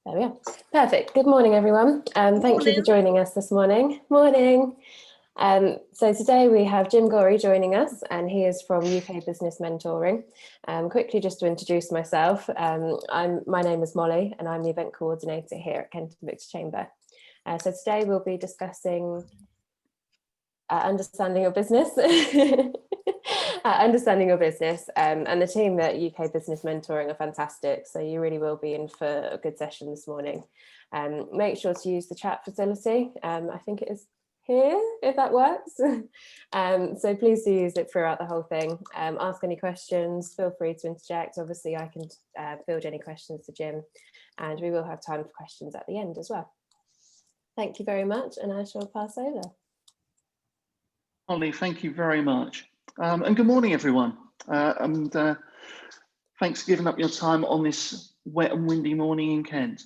There we are. Perfect. Good morning, everyone. Thank you for joining us this morning. Morning. So today we have Jim Gorry joining us, and he is from UK Business Mentoring. Quickly, just to introduce myself, my name is Molly, and I'm the event coordinator here at Kent and Victor Chamber. So today we'll be discussing understanding your business. Understanding your business, and the team at UK Business Mentoring are fantastic, so you really will be in for a good session this morning. Make sure to use the chat facility. I think it is here, if that works. So please do use it throughout the whole thing. Ask any questions, feel free to interject. Obviously I can field any questions to Jim, and we will have time for questions at the end as well. Thank you very much, and I shall pass over. Holly, thank you very much. And good morning, everyone. Thanks for giving up your time on this wet and windy morning in Kent.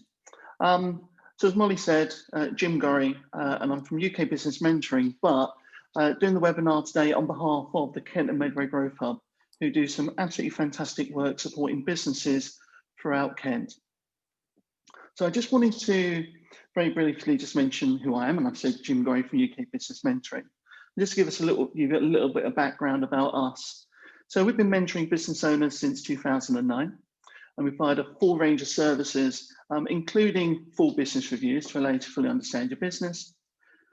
So as Molly said, Jim Gorry, and I'm from UK Business Mentoring, but doing the webinar today on behalf of the Kent and Medway Growth Hub, who do some absolutely fantastic work supporting businesses throughout Kent. So I just wanted to very briefly just mention who I am, and I've said Jim Gorry from UK Business Mentoring. Just to give us a little bit of background about us. So we've been mentoring business owners since 2009, and we provide a full range of services, including full business reviews to allow you to fully understand your business.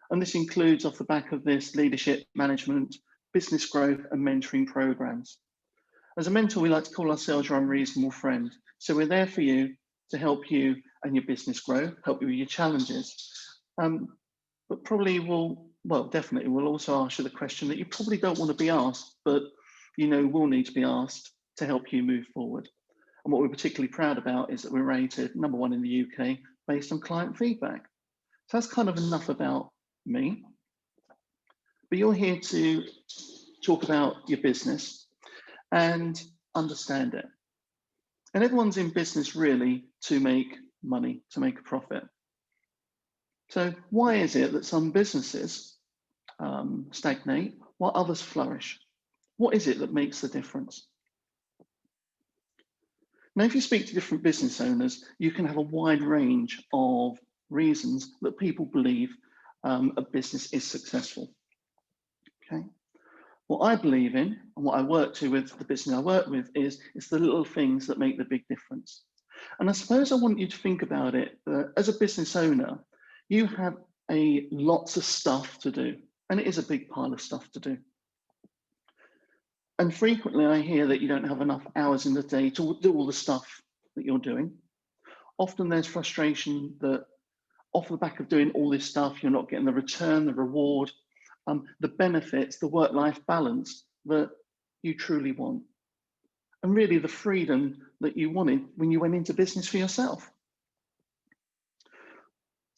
And this includes, off the back of this, leadership, management, business growth, and mentoring programs. As a mentor, we like to call ourselves your unreasonable friend. So we're there for you to help you and your business grow, help you with your challenges. But probably definitely we'll also ask you the question that you probably don't want to be asked, but you know will need to be asked to help you move forward. And what we're particularly proud about is that we're rated #1 in the UK based on client feedback. So that's kind of enough about me. But you're here to talk about your business and understand it. And everyone's in business really to make money, to make a profit. So why is it that some businesses stagnate while others flourish? What is it that makes the difference? Now, if you speak to different business owners, you can have a wide range of reasons that people believe a business is successful. Okay. What I believe in and what I work to with the business I work with is the little things that make the big difference. And I suppose I want you to think about it as a business owner. You have lots of stuff to do, and it is a big pile of stuff to do. And frequently I hear that you don't have enough hours in the day to do all the stuff that you're doing. Often there's frustration that off the back of doing all this stuff, you're not getting the return, the reward, the benefits, the work-life balance that you truly want. And really the freedom that you wanted when you went into business for yourself.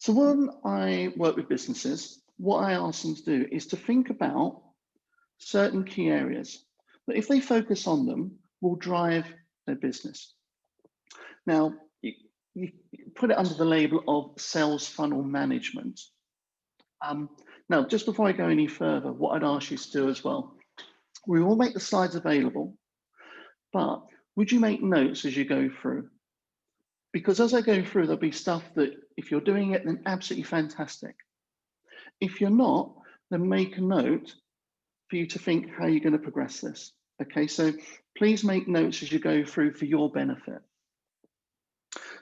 So when I work with businesses, what I ask them to do is to think about certain key areas that if they focus on them will drive their business. Now, you put it under the label of sales funnel management. Now, just before I go any further, what I'd ask you to do as well, we will make the slides available, but would you make notes as you go through? Because as I go through, there'll be stuff that if you're doing it, then absolutely fantastic. If you're not, then make a note for you to think how you're going to progress this. Okay, so please make notes as you go through for your benefit.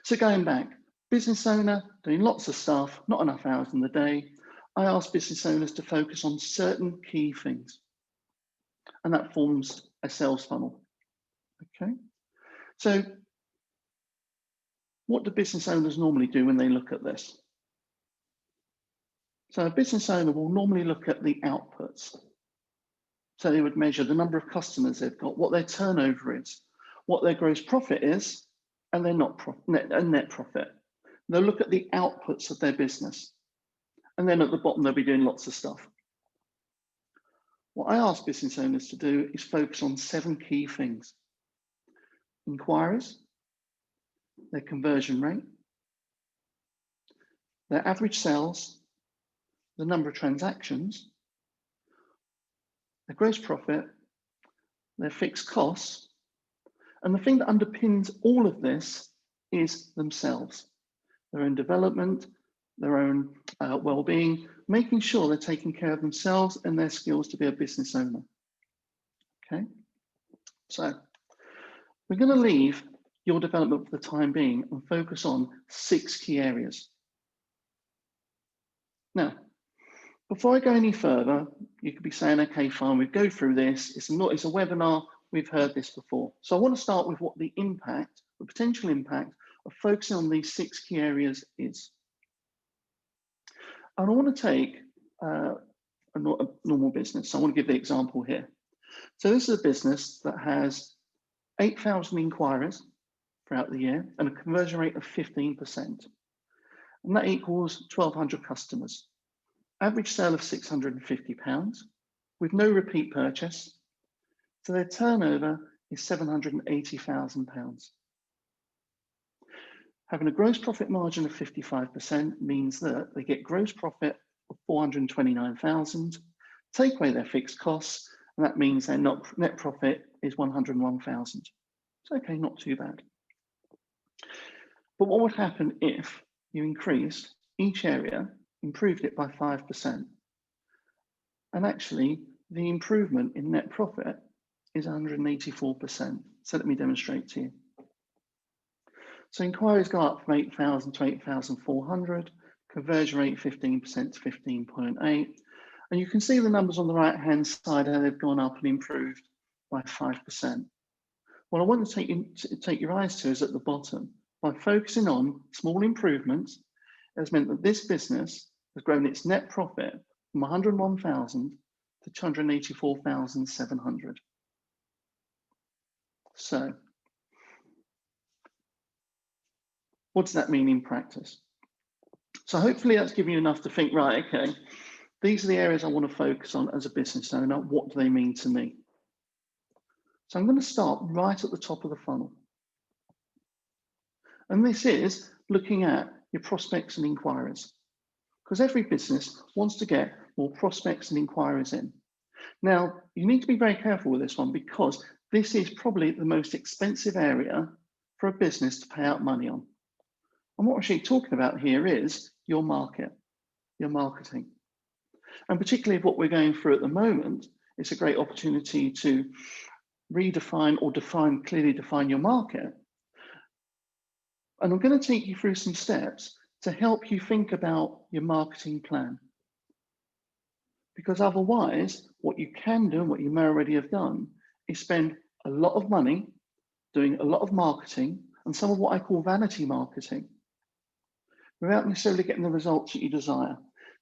So going back, business owner, doing lots of stuff, not enough hours in the day. I ask business owners to focus on certain key things, and that forms a sales funnel. Okay, so what do business owners normally do when they look at this? So a business owner will normally look at the outputs. So they would measure the number of customers they've got, what their turnover is, what their gross profit is, and their net profit. They'll look at the outputs of their business. And then at the bottom, they'll be doing lots of stuff. What I ask business owners to do is focus on 7 key things: inquiries, their conversion rate, their average sales, the number of transactions, their gross profit, their fixed costs, and the thing that underpins all of this is themselves. their own development, their own well-being, making sure they're taking care of themselves and their skills to be a business owner. Okay, so we're going to leave your development for the time being and focus on 6 key areas. Now, before I go any further, you could be saying, okay, fine, we go through this. It's a webinar. We've heard this before. So I want to start with what the impact, the potential impact of focusing on these 6 key areas is. And I want to take a normal business. So I want to give the example here. So this is a business that has 8,000 inquiries throughout the year and a conversion rate of 15%. And that equals 1,200 customers. Average sale of £650 with no repeat purchase. So their turnover is £780,000. Having a gross profit margin of 55% means that they get gross profit of 429,000, take away their fixed costs, and that means their net profit is 101,000. It's okay, not too bad. But what would happen if you increased each area, improved it by 5%? And actually, the improvement in net profit is 184%. So let me demonstrate to you. So inquiries go up from 8,000 to 8,400, conversion rate 15% to 15.8. And you can see the numbers on the right-hand side, how they've gone up and improved by 5%. What I want to take your eyes to is at the bottom. By focusing on small improvements, it has meant that this business has grown its net profit from 101,000 to 284,700. So, what does that mean in practice? So hopefully that's given you enough to think, right, okay, these are the areas I want to focus on as a business owner. What do they mean to me? So I'm going to start right at the top of the funnel. And this is looking at your prospects and inquiries, because every business wants to get more prospects and inquiries in. Now, you need to be very careful with this one, because this is probably the most expensive area for a business to pay out money on. And what we're actually talking about here is your market, your marketing. And particularly what we're going through at the moment, it's a great opportunity to redefine or clearly define your market. And I'm going to take you through some steps to help you think about your marketing plan. Because otherwise, what you can do and what you may already have done is spend a lot of money doing a lot of marketing and some of what I call vanity marketing without necessarily getting the results that you desire.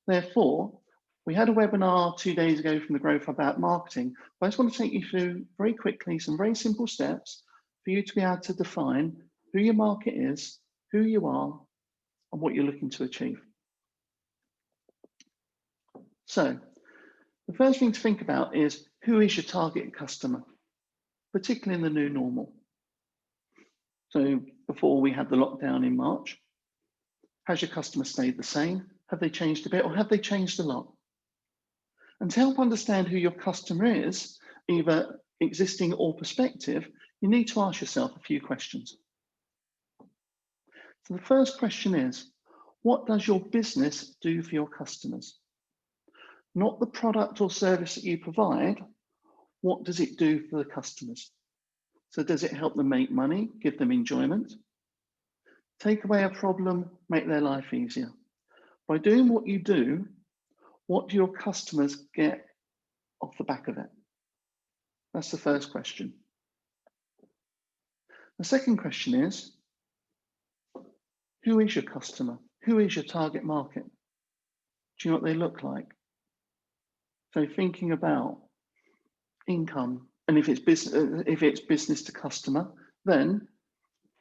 Therefore, we had a webinar 2 days ago from the Growth about marketing, but I just want to take you through very quickly some very simple steps for you to be able to define who your market is, who you are, and what you're looking to achieve. So, the first thing to think about is, who is your target customer, particularly in the new normal? So before we had the lockdown in March, has your customer stayed the same? Have they changed a bit, or have they changed a lot? And to help understand who your customer is, either existing or prospective, you need to ask yourself a few questions. So the first question is, what does your business do for your customers? Not the product or service that you provide, what does it do for the customers? So does it help them make money, give them enjoyment? Take away a problem, make their life easier. By doing what you do, what do your customers get off the back of it? That's the first question. The second question is, who is your customer? Who is your target market? Do you know what they look like? So thinking about income, and if it's business to customer, then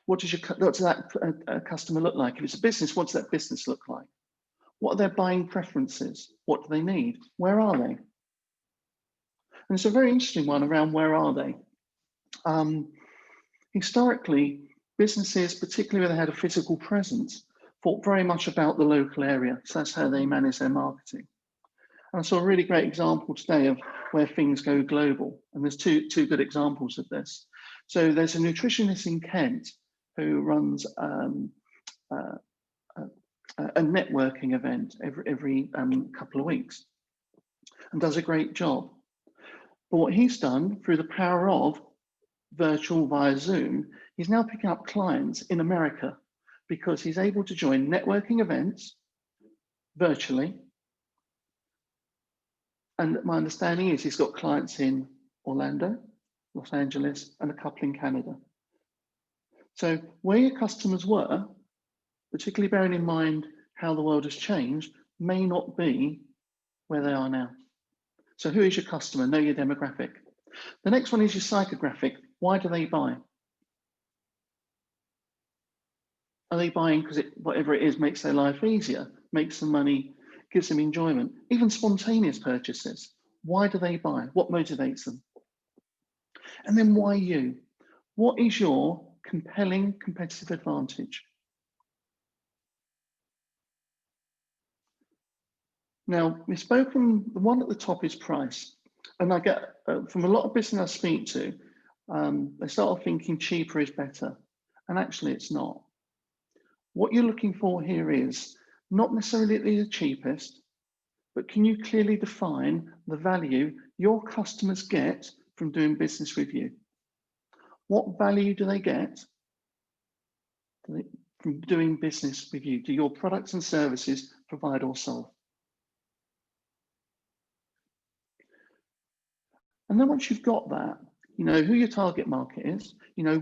what does that customer look like? If it's a business, what does that business look like? What are their buying preferences? What do they need? Where are they? And it's a very interesting one around where are they? Historically, businesses, particularly where they had a physical presence, thought very much about the local area. So that's how they manage their marketing. And I saw a really great example today of where things go global. And there's two good examples of this. So there's a nutritionist in Kent who runs a a networking event every couple of weeks, and does a great job. But what he's done through the power of virtual via Zoom, he's now picking up clients in America because he's able to join networking events virtually. And my understanding is he's got clients in Orlando, Los Angeles, and a couple in Canada. So where your customers were, particularly bearing in mind how the world has changed, may not be where they are now. So who is your customer? Know your demographic. The next one is your psychographic. Why do they buy? Are they buying because whatever it is makes their life easier, makes them money, gives them enjoyment? Even spontaneous purchases. Why do they buy? What motivates them? And then why you? What is your compelling competitive advantage? Now, we've spoken, the one at the top is price. And I get, from a lot of business I speak to, they start off thinking cheaper is better. And actually it's not. What you're looking for here is not necessarily the cheapest, but can you clearly define the value your customers get from doing business with you? What value do they get from doing business with you? Do your products and services provide or solve? And then once you've got that, you know who your target market is, you know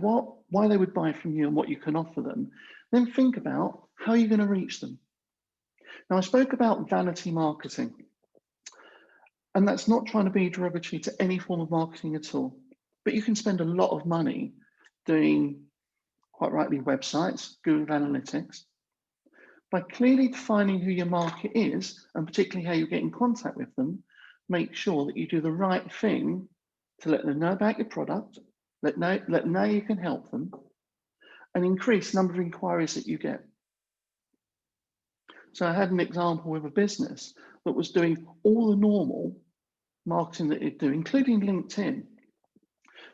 why they would buy from you and what you can offer them, then think about how you're going to reach them. Now, I spoke about vanity marketing, and that's not trying to be derogatory to any form of marketing at all, but you can spend a lot of money doing, quite rightly, websites, Google Analytics. By clearly defining who your market is, and particularly how you get in contact with them, make sure that you do the right thing to let them know about your product, let them know you can help them, and increase the number of inquiries that you get. So I had an example with a business that was doing all the normal marketing that it do, including LinkedIn.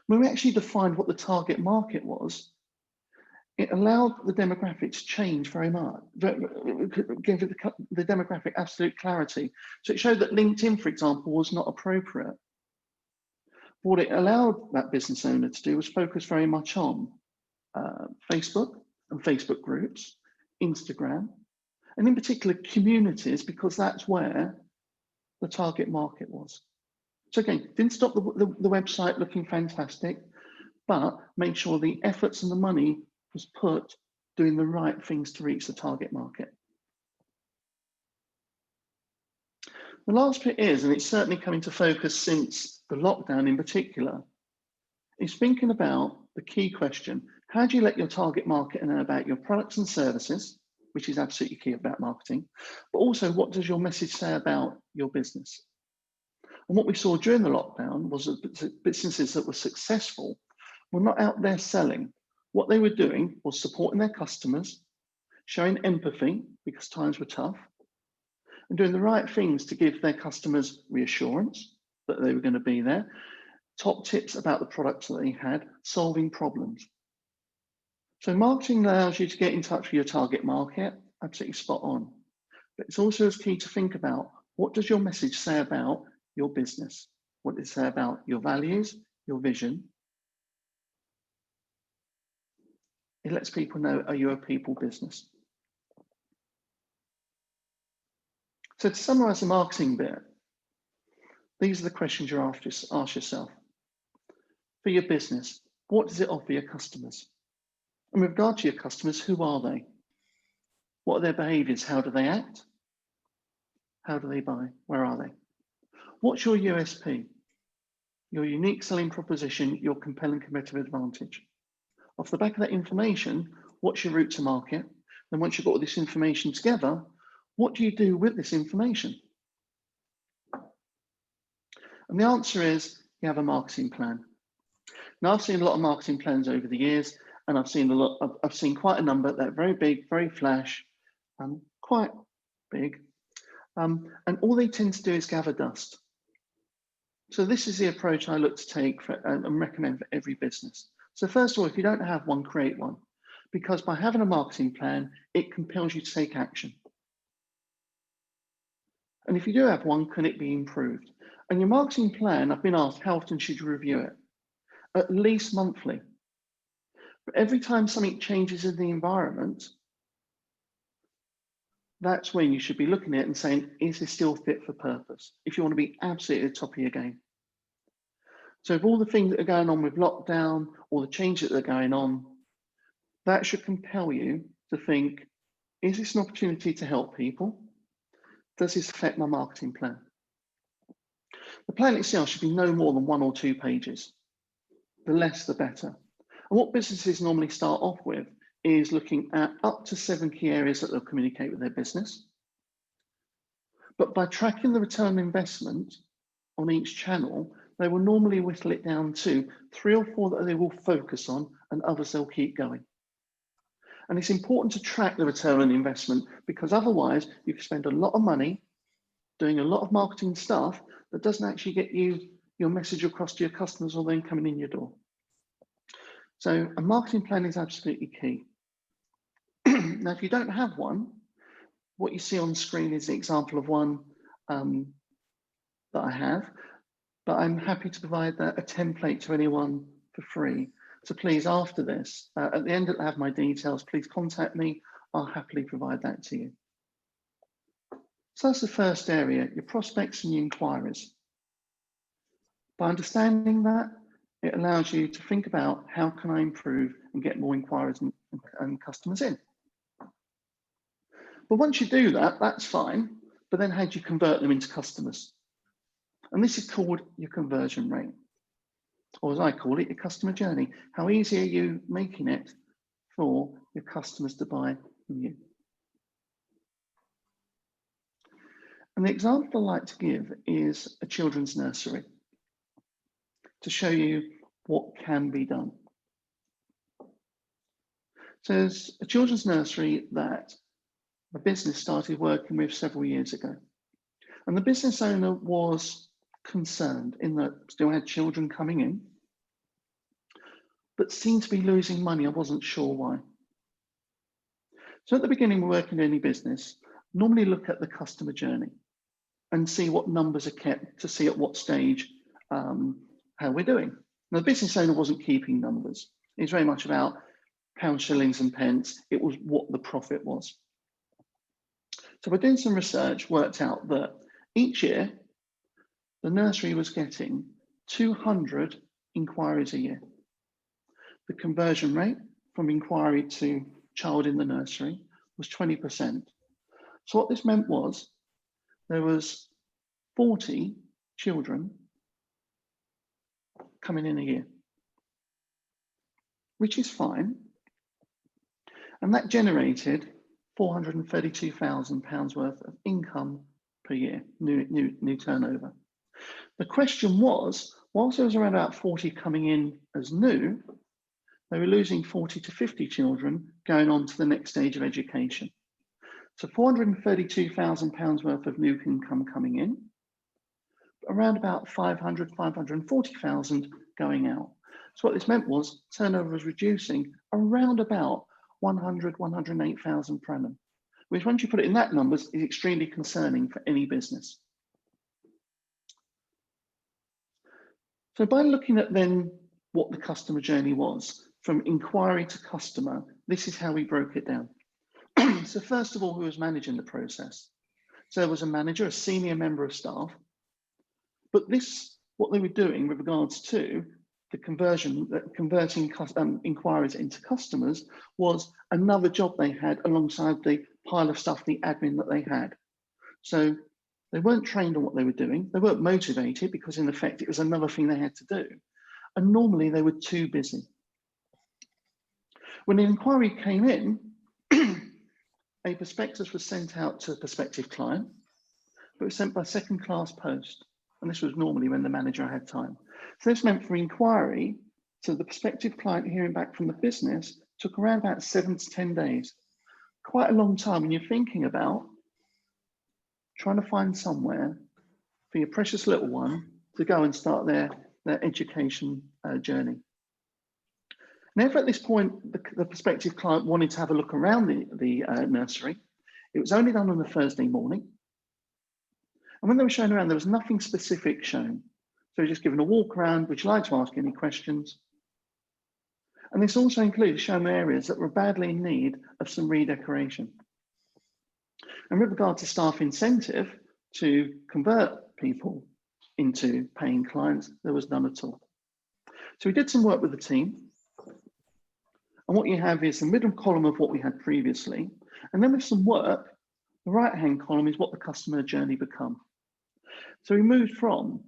When we actually defined what the target market was, it allowed the demographics to change very much, gave the demographic absolute clarity. So it showed that LinkedIn, for example, was not appropriate. What it allowed that business owner to do was focus very much on Facebook and Facebook groups, Instagram, and in particular communities, because that's where the target market was. So again, didn't stop the website looking fantastic, but make sure the efforts and the money was put doing the right things to reach the target market. The last bit is, and it's certainly come into focus since the lockdown in particular, is thinking about the key question: how do you let your target market know about your products and services, which is absolutely key about marketing, but also what does your message say about your business? And what we saw during the lockdown was that businesses that were successful were not out there selling. What they were doing was supporting their customers, showing empathy because times were tough, and doing the right things to give their customers reassurance that they were going to be there, top tips about the products that they had, solving problems. So marketing allows you to get in touch with your target market, absolutely spot on. But it's also as key to think about, what does your message say about your business? What does it say about your values, your vision? It lets people know, are you a people business? So to summarize the marketing bit, these are the questions you ask yourself. For your business, what does it offer your customers? And with regard to your customers, who are they? What are their behaviors? How do they act? How do they buy? Where are they? What's your USP? Your unique selling proposition, your compelling competitive advantage. Off the back of that information, what's your route to market? And once you've got all this information together, what do you do with this information? And the answer is, you have a marketing plan. Now, I've seen a lot of marketing plans over the years, and I've seen quite a number that are very big, very flash, quite big, and all they tend to do is gather dust. So this is the approach I look to take and recommend for every business. So first of all, if you don't have one, create one, because by having a marketing plan, it compels you to take action. And if you do have one, can it be improved? And your marketing plan, I've been asked, how often should you review it? At least monthly. But every time something changes in the environment, that's when you should be looking at it and saying, is this still fit for purpose? If you want to be absolutely at the top of your game. So if all the things that are going on with lockdown, or the changes that are going on, that should compel you to think, is this an opportunity to help people? Does this affect my marketing plan? The plan itself should be no more than 1 or 2 pages. The less, the better. And what businesses normally start off with is looking at up to 7 key areas that they'll communicate with their business. But by tracking the return on investment on each channel, they will normally whittle it down to 3 or 4 that they will focus on, and others they'll keep going. And it's important to track the return on investment, because otherwise you can spend a lot of money doing a lot of marketing stuff that doesn't actually get you your message across to your customers or them coming in your door. So a marketing plan is absolutely key. Now, if you don't have one, what you see on screen is the example of one that I have, but I'm happy to provide a template to anyone for free. So please, after this, at the end, I'll have my details. Please contact me. I'll happily provide that to you. So that's the first area, your prospects and your inquiries. By understanding that, it allows you to think about, how can I improve and get more inquiries and customers in? But once you do that, that's fine. But then how do you convert them into customers? And this is called your conversion rate, or as I call it, your customer journey. How easy are you making it for your customers to buy from you? And the example I like to give is a children's nursery, to show you what can be done. So there's a children's nursery that a business started working with several years ago. And the business owner was concerned in that still had children coming in, but seemed to be losing money. I wasn't sure why. So at the beginning, we're working in any business, normally look at the customer journey and see what numbers are kept, to see at what stage how we're doing. Now, the business owner wasn't keeping numbers. It's very much about pounds, shillings and pence. It was what the profit was. So by doing some research, worked out that each year, the nursery was getting 200 inquiries a year. The conversion rate from inquiry to child in the nursery was 20%. So what this meant was, there was 40 children coming in a year, which is fine. And that generated £432,000 worth of income per year, new turnover. The question was, whilst there was around about 40 coming in as new, they were losing 40 to 50 children going on to the next stage of education. So £432,000 worth of new income coming in, around about 500, 540,000 going out. So what this meant was turnover was reducing around about 100, 108,000 per annum, which once you put it in that numbers is extremely concerning for any business. So by looking at then what the customer journey was, from inquiry to customer, this is how we broke it down. So first of all, who was managing the process? So there was a manager, a senior member of staff, but this, what they were doing with regards to the converting inquiries into customers, was another job they had alongside the pile of stuff, the admin that they had. So they weren't trained on what they were doing. They weren't motivated, because in effect, it was another thing they had to do. And normally they were too busy. When the inquiry came in, a prospectus was sent out to a prospective client, but it was sent by second-class post. And this was normally when the manager had time. So this meant, for inquiry to the prospective client hearing back from the business, took around about 7 to 10 days. Quite a long time when you're thinking about trying to find somewhere for your precious little one to go and start their education journey. Now, if at this point the prospective client wanted to have a look around the nursery, it was only done on a Thursday morning. And when they were shown around, there was nothing specific shown. So just given a walk around, would you like to ask any questions? And this also included showing areas that were badly in need of some redecoration. And with regard to staff incentive to convert people into paying clients, there was none at all. So we did some work with the team. And what you have is the middle column of what we had previously. And then with some work, the right-hand column is what the customer journey become. So we moved from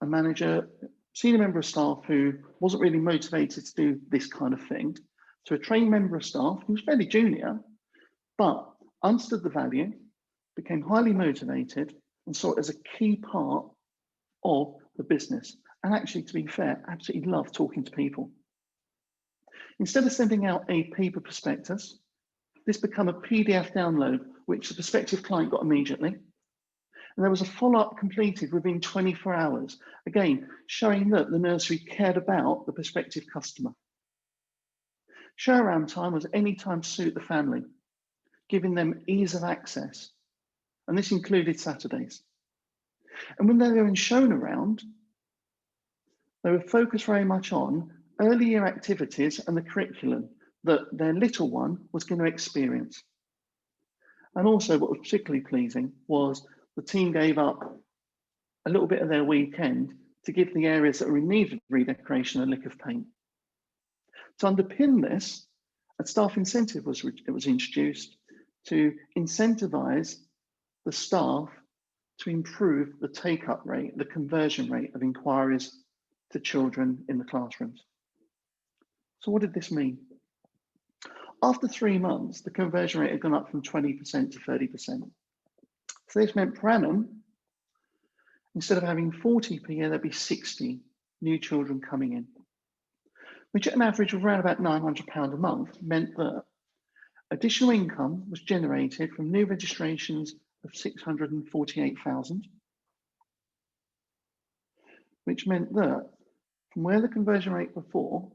a manager, senior member of staff who wasn't really motivated to do this kind of thing, to a trained member of staff who was fairly junior, but understood the value, became highly motivated, and saw it as a key part of the business. And actually, to be fair, absolutely loved talking to people. Instead of sending out a paper prospectus, this became a PDF download, which the prospective client got immediately. And there was a follow-up completed within 24 hours, again, showing that the nursery cared about the prospective customer. Show around time was any time to suit the family, giving them ease of access. And this included Saturdays. And when they were shown around, they were focused very much on early year activities and the curriculum that their little one was going to experience. And also what was particularly pleasing was the team gave up a little bit of their weekend to give the areas that were in need of redecoration a lick of paint. To underpin this, a staff incentive was introduced to incentivize the staff to improve the take-up rate, the conversion rate of inquiries to children in the classrooms. So what did this mean? After 3 months, the conversion rate had gone up from 20% to 30%. So this meant per annum, instead of having 40 per year, there'd be 60 new children coming in, which at an average of around about £900 a month meant that additional income was generated from new registrations of 648,000, which meant that from where the conversion rate before,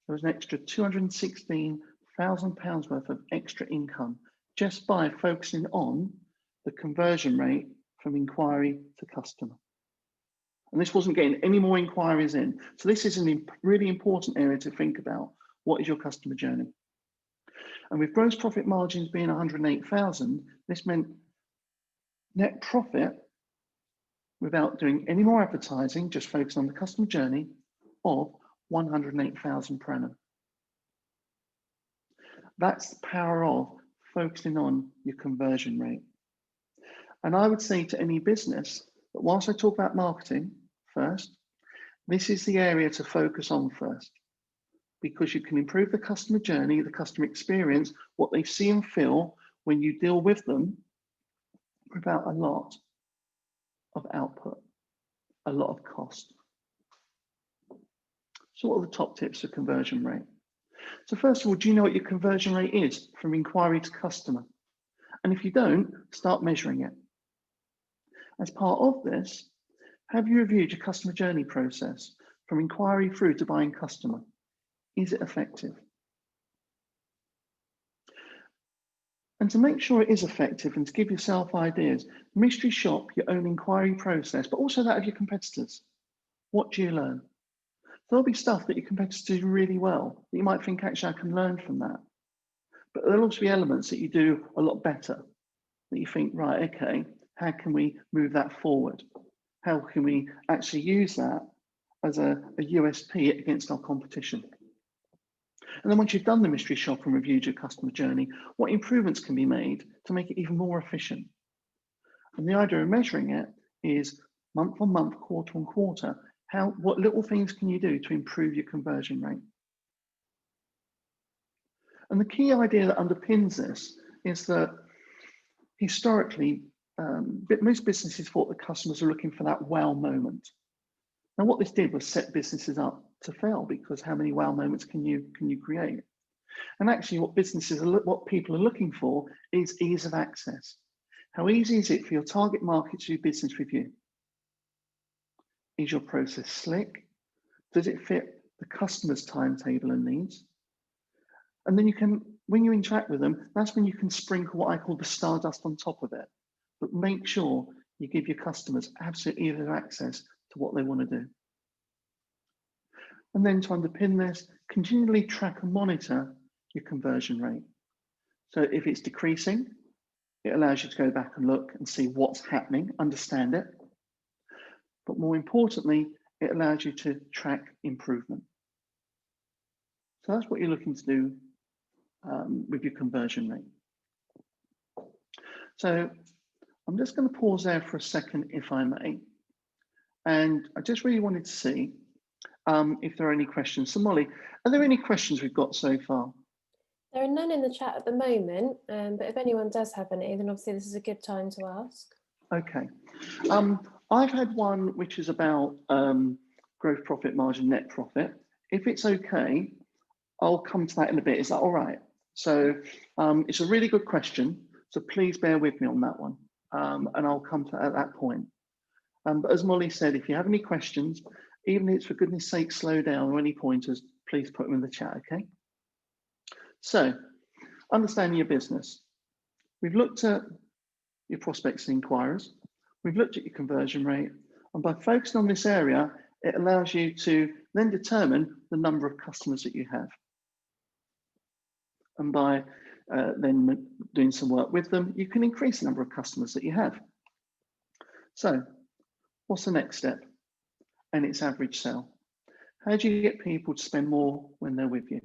there was an extra £216,000 worth of extra income just by focusing on the conversion rate from inquiry to customer. And this wasn't getting any more inquiries in. So this is a really important area to think about. What is your customer journey? And with gross profit margins being 108,000, this meant net profit without doing any more advertising, just focusing on the customer journey of 108,000 per annum. That's the power of focusing on your conversion rate. And I would say to any business that whilst I talk about marketing first, this is the area to focus on first, because you can improve the customer journey, the customer experience, what they see and feel when you deal with them without a lot of output, a lot of cost. So what are the top tips for conversion rate? So first of all, do you know what your conversion rate is from inquiry to customer? And if you don't, start measuring it. As part of this, have you reviewed your customer journey process from inquiry through to buying customer? Is it effective? And to make sure it is effective and to give yourself ideas, mystery shop your own inquiry process, but also that of your competitors. What do you learn? There'll be stuff that your competitors do really well that you might think, actually, I can learn from that. But there'll also be elements that you do a lot better that you think, right, okay, how can we move that forward? How can we actually use that as a USP against our competition? And then once you've done the mystery shop and reviewed your customer journey, what improvements can be made to make it even more efficient? And the idea of measuring it is month on month, quarter on quarter. What little things can you do to improve your conversion rate? And the key idea that underpins this is that historically, most businesses thought that customers are looking for that wow moment. Now, what this did was set businesses up to fail, because how many wow moments can you create? And actually, what people are looking for is ease of access. How easy is it for your target market to do business with you? Is your process slick? Does it fit the customer's timetable and needs? And then you can, when you interact with them, that's when you can sprinkle what I call the stardust on top of it. But make sure You give your customers absolutely easy access to what they want to do. And then to underpin this, continually track and monitor your conversion rate. So if it's decreasing, it allows you to go back and look and see what's happening, understand it. But more importantly, it allows you to track improvement. So that's what you're looking to do with your conversion rate. So I'm just going to pause there for a second, if I may. And I just really wanted to see if there are any questions. So Molly, are there any questions we've got so far? There are none in the chat at the moment, but if anyone does have any, then obviously this is a good time to ask. Okay. I've had one which is about gross profit margin, net profit. If it's okay, I'll come to that in a bit. Is that all right? So it's a really good question. So please bear with me on that one. And I'll come to at that point. But as Molly said, if you have any questions, even if it's for goodness sake, slow down or any pointers, please put them in the chat, okay? So, understanding your business. We've looked at your prospects and inquiries. We've looked at your conversion rate. And by focusing on this area, it allows you to then determine the number of customers that you have. And by then doing some work with them, you can increase the number of customers that you have. So, what's the next step? And it's average sale. How do you get people to spend more when they're with you?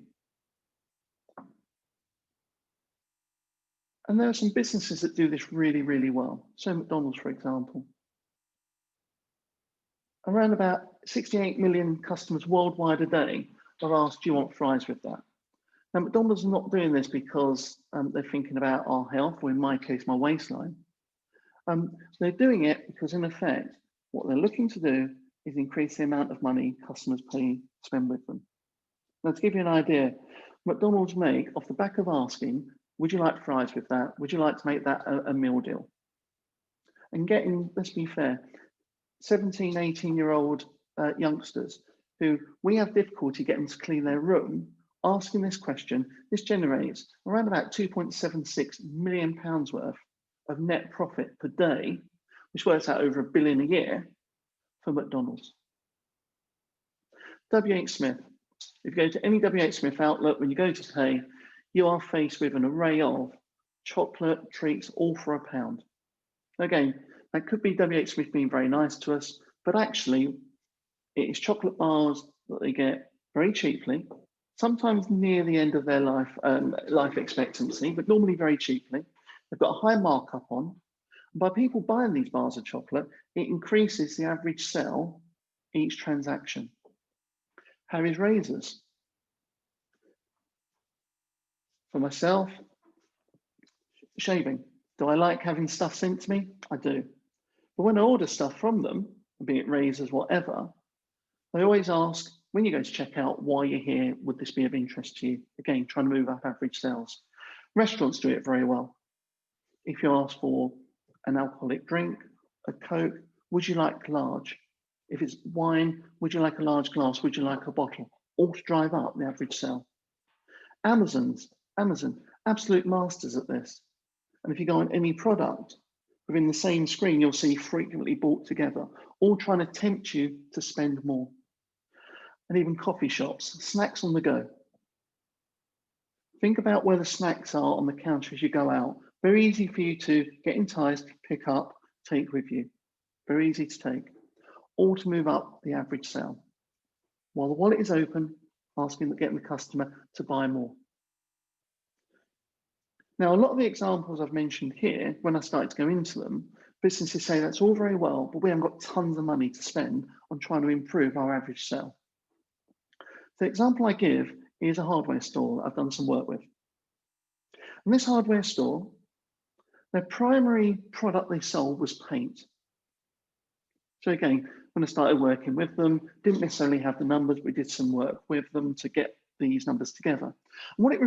And there are some businesses that do this really, really well. So McDonald's, for example. Around about 68 million customers worldwide a day are asked, do you want fries with that? Now, McDonald's are not doing this because they're thinking about our health, or in my case, my waistline. They're doing it because, in effect, what they're looking to do is increase the amount of money customers spend with them. Now, to give you an idea, McDonald's make, off the back of asking, would you like fries with that? Would you like to make that a meal deal? And getting, let's be fair, 17, 18-year-old youngsters who we have difficulty getting to clean their room, asking this question, this generates around about £2.76 million worth of net profit per day, which works out over £1 billion a year for McDonald's. WH Smith. If you go to any WH Smith outlet, when you go to pay, you are faced with an array of chocolate treats, all for £1. Again, that could be WH Smith being very nice to us, but actually it is chocolate bars that they get very cheaply, sometimes near the end of their life expectancy, but normally very cheaply. They've got a high markup on. And by people buying these bars of chocolate, it increases the average sell each transaction. Harry's Razors. For myself, shaving. Do I like having stuff sent to me? I do. But when I order stuff from them, be it razors, whatever, they always ask, when you go to check out why you're here, would this be of interest to you? Again, trying to move up average sales. Restaurants do it very well. If you ask for an alcoholic drink, a Coke, would you like large? If it's wine, would you like a large glass? Would you like a bottle? All to drive up the average sale. Amazon, absolute masters at this. And if you go on any product, within the same screen, you'll see frequently bought together, all trying to tempt you to spend more. And even coffee shops, snacks on the go. Think about where the snacks are on the counter as you go out. Very easy for you to get enticed, pick up, take with you. Very easy to take. All to move up the average sale. While the wallet is open, getting the customer to buy more. Now, a lot of the examples I've mentioned here, when I started to go into them, businesses say that's all very well, but we haven't got tons of money to spend on trying to improve our average sale. The example I give is a hardware store that I've done some work with. And this hardware store, their primary product they sold was paint. So again, when I started working with them, didn't necessarily have the numbers, we did some work with them to get these numbers together. And what it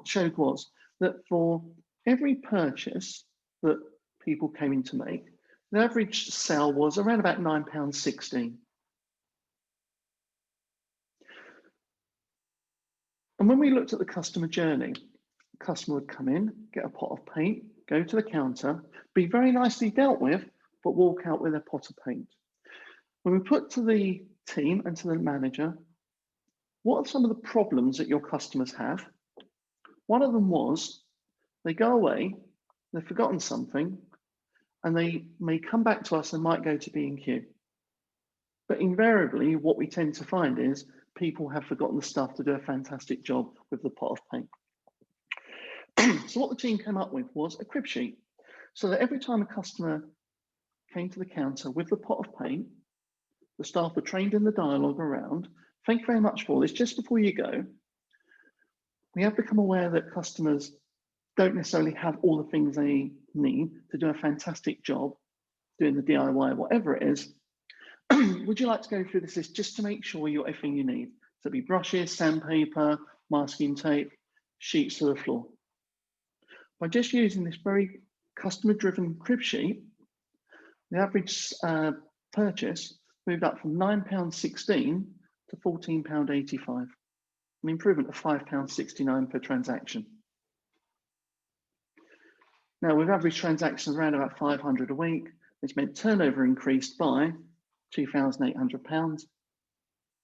showed was that for every purchase that people came in to make, the average sale was around about £9.16. And when we looked at the customer journey, the customer would come in, get a pot of paint, go to the counter, be very nicely dealt with, but walk out with a pot of paint. When we put to the team and to the manager, what are some of the problems that your customers have? One of them was they go away, they've forgotten something, and they may come back to us and might go to B&Q. But invariably, what we tend to find is people have forgotten the stuff to do a fantastic job with the pot of paint. So what the team came up with was a crib sheet, so that every time a customer came to the counter with the pot of paint, the staff were trained in the dialogue around, thank you very much for this. Just before you go, we have become aware that customers don't necessarily have all the things they need to do a fantastic job doing the DIY, whatever it is. Would you like to go through this list just to make sure you're everything you need? So it'd be brushes, sandpaper, masking tape, sheets to the floor. By just using this very customer-driven crib sheet, the average purchase moved up from £9.16 to £14.85, an improvement of £5.69 per transaction. Now, with average transactions around about 500 a week, this meant turnover increased by £2,800.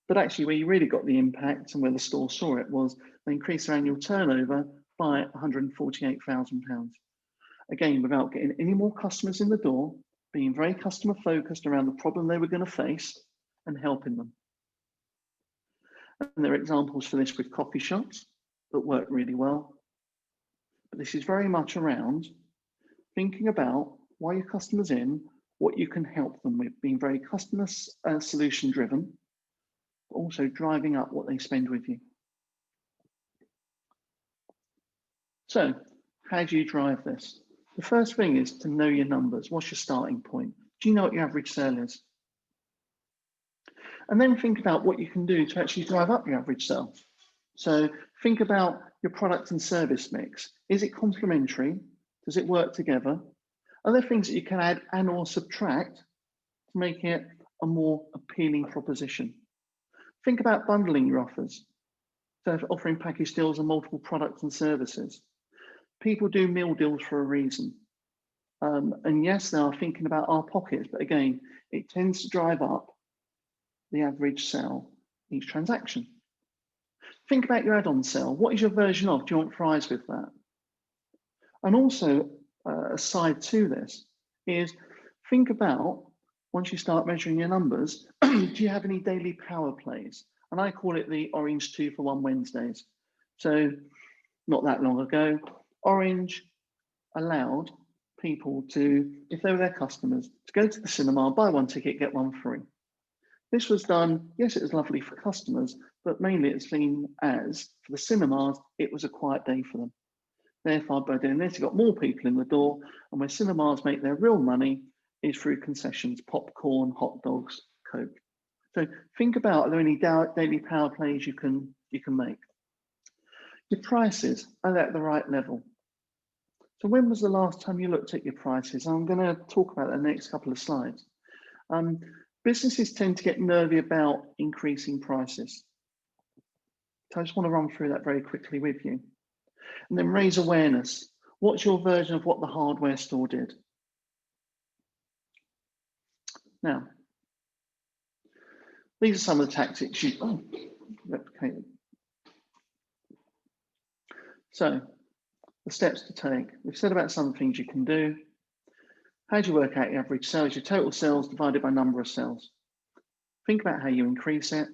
But actually, where you really got the impact and where the store saw it was they increased their annual turnover by £148,000. Again, without getting any more customers in the door, being very customer focused around the problem they were going to face and helping them. And there are examples for this with coffee shops that work really well. But this is very much around thinking about why your customers in, what you can help them with, being very customer solution driven, but also driving up what they spend with you. So how do you drive this? The first thing is to know your numbers. What's your starting point? Do you know what your average sale is? And then think about what you can do to actually drive up your average sale. So think about your product and service mix. Is it complementary? Does it work together? Are there things that you can add and or subtract to make it a more appealing proposition? Think about bundling your offers. So offering package deals on multiple products and services. People do meal deals for a reason. And yes, they are thinking about our pockets, but again, it tends to drive up the average sale each transaction. Think about your add-on sale. What is your version of? Do you want fries with that? And also, a side to this is think about, once you start measuring your numbers, do you have any daily power plays? And I call it the Orange 2 for 1 Wednesdays. So not that long ago, Orange allowed people to, if they were their customers, to go to the cinema, buy 1 ticket, get 1 free. This was done, yes, it was lovely for customers, but mainly it's seen as, for the cinemas, it was a quiet day for them. Therefore, by doing this, you got more people in the door, and where cinemas make their real money is through concessions, popcorn, hot dogs, Coke. So think about, are there any daily power plays you can make? Your prices, are they at the right level? So when was the last time you looked at your prices? I'm going to talk about that in the next couple of slides. Businesses tend to get nervy about increasing prices. So I just want to run through that very quickly with you. And then raise awareness. What's your version of what the hardware store did? Now, these are some of the tactics you replicated. So the steps to take. We've said about some things you can do. How do you work out your average sales? Your total sales divided by number of sales. Think about how you increase it.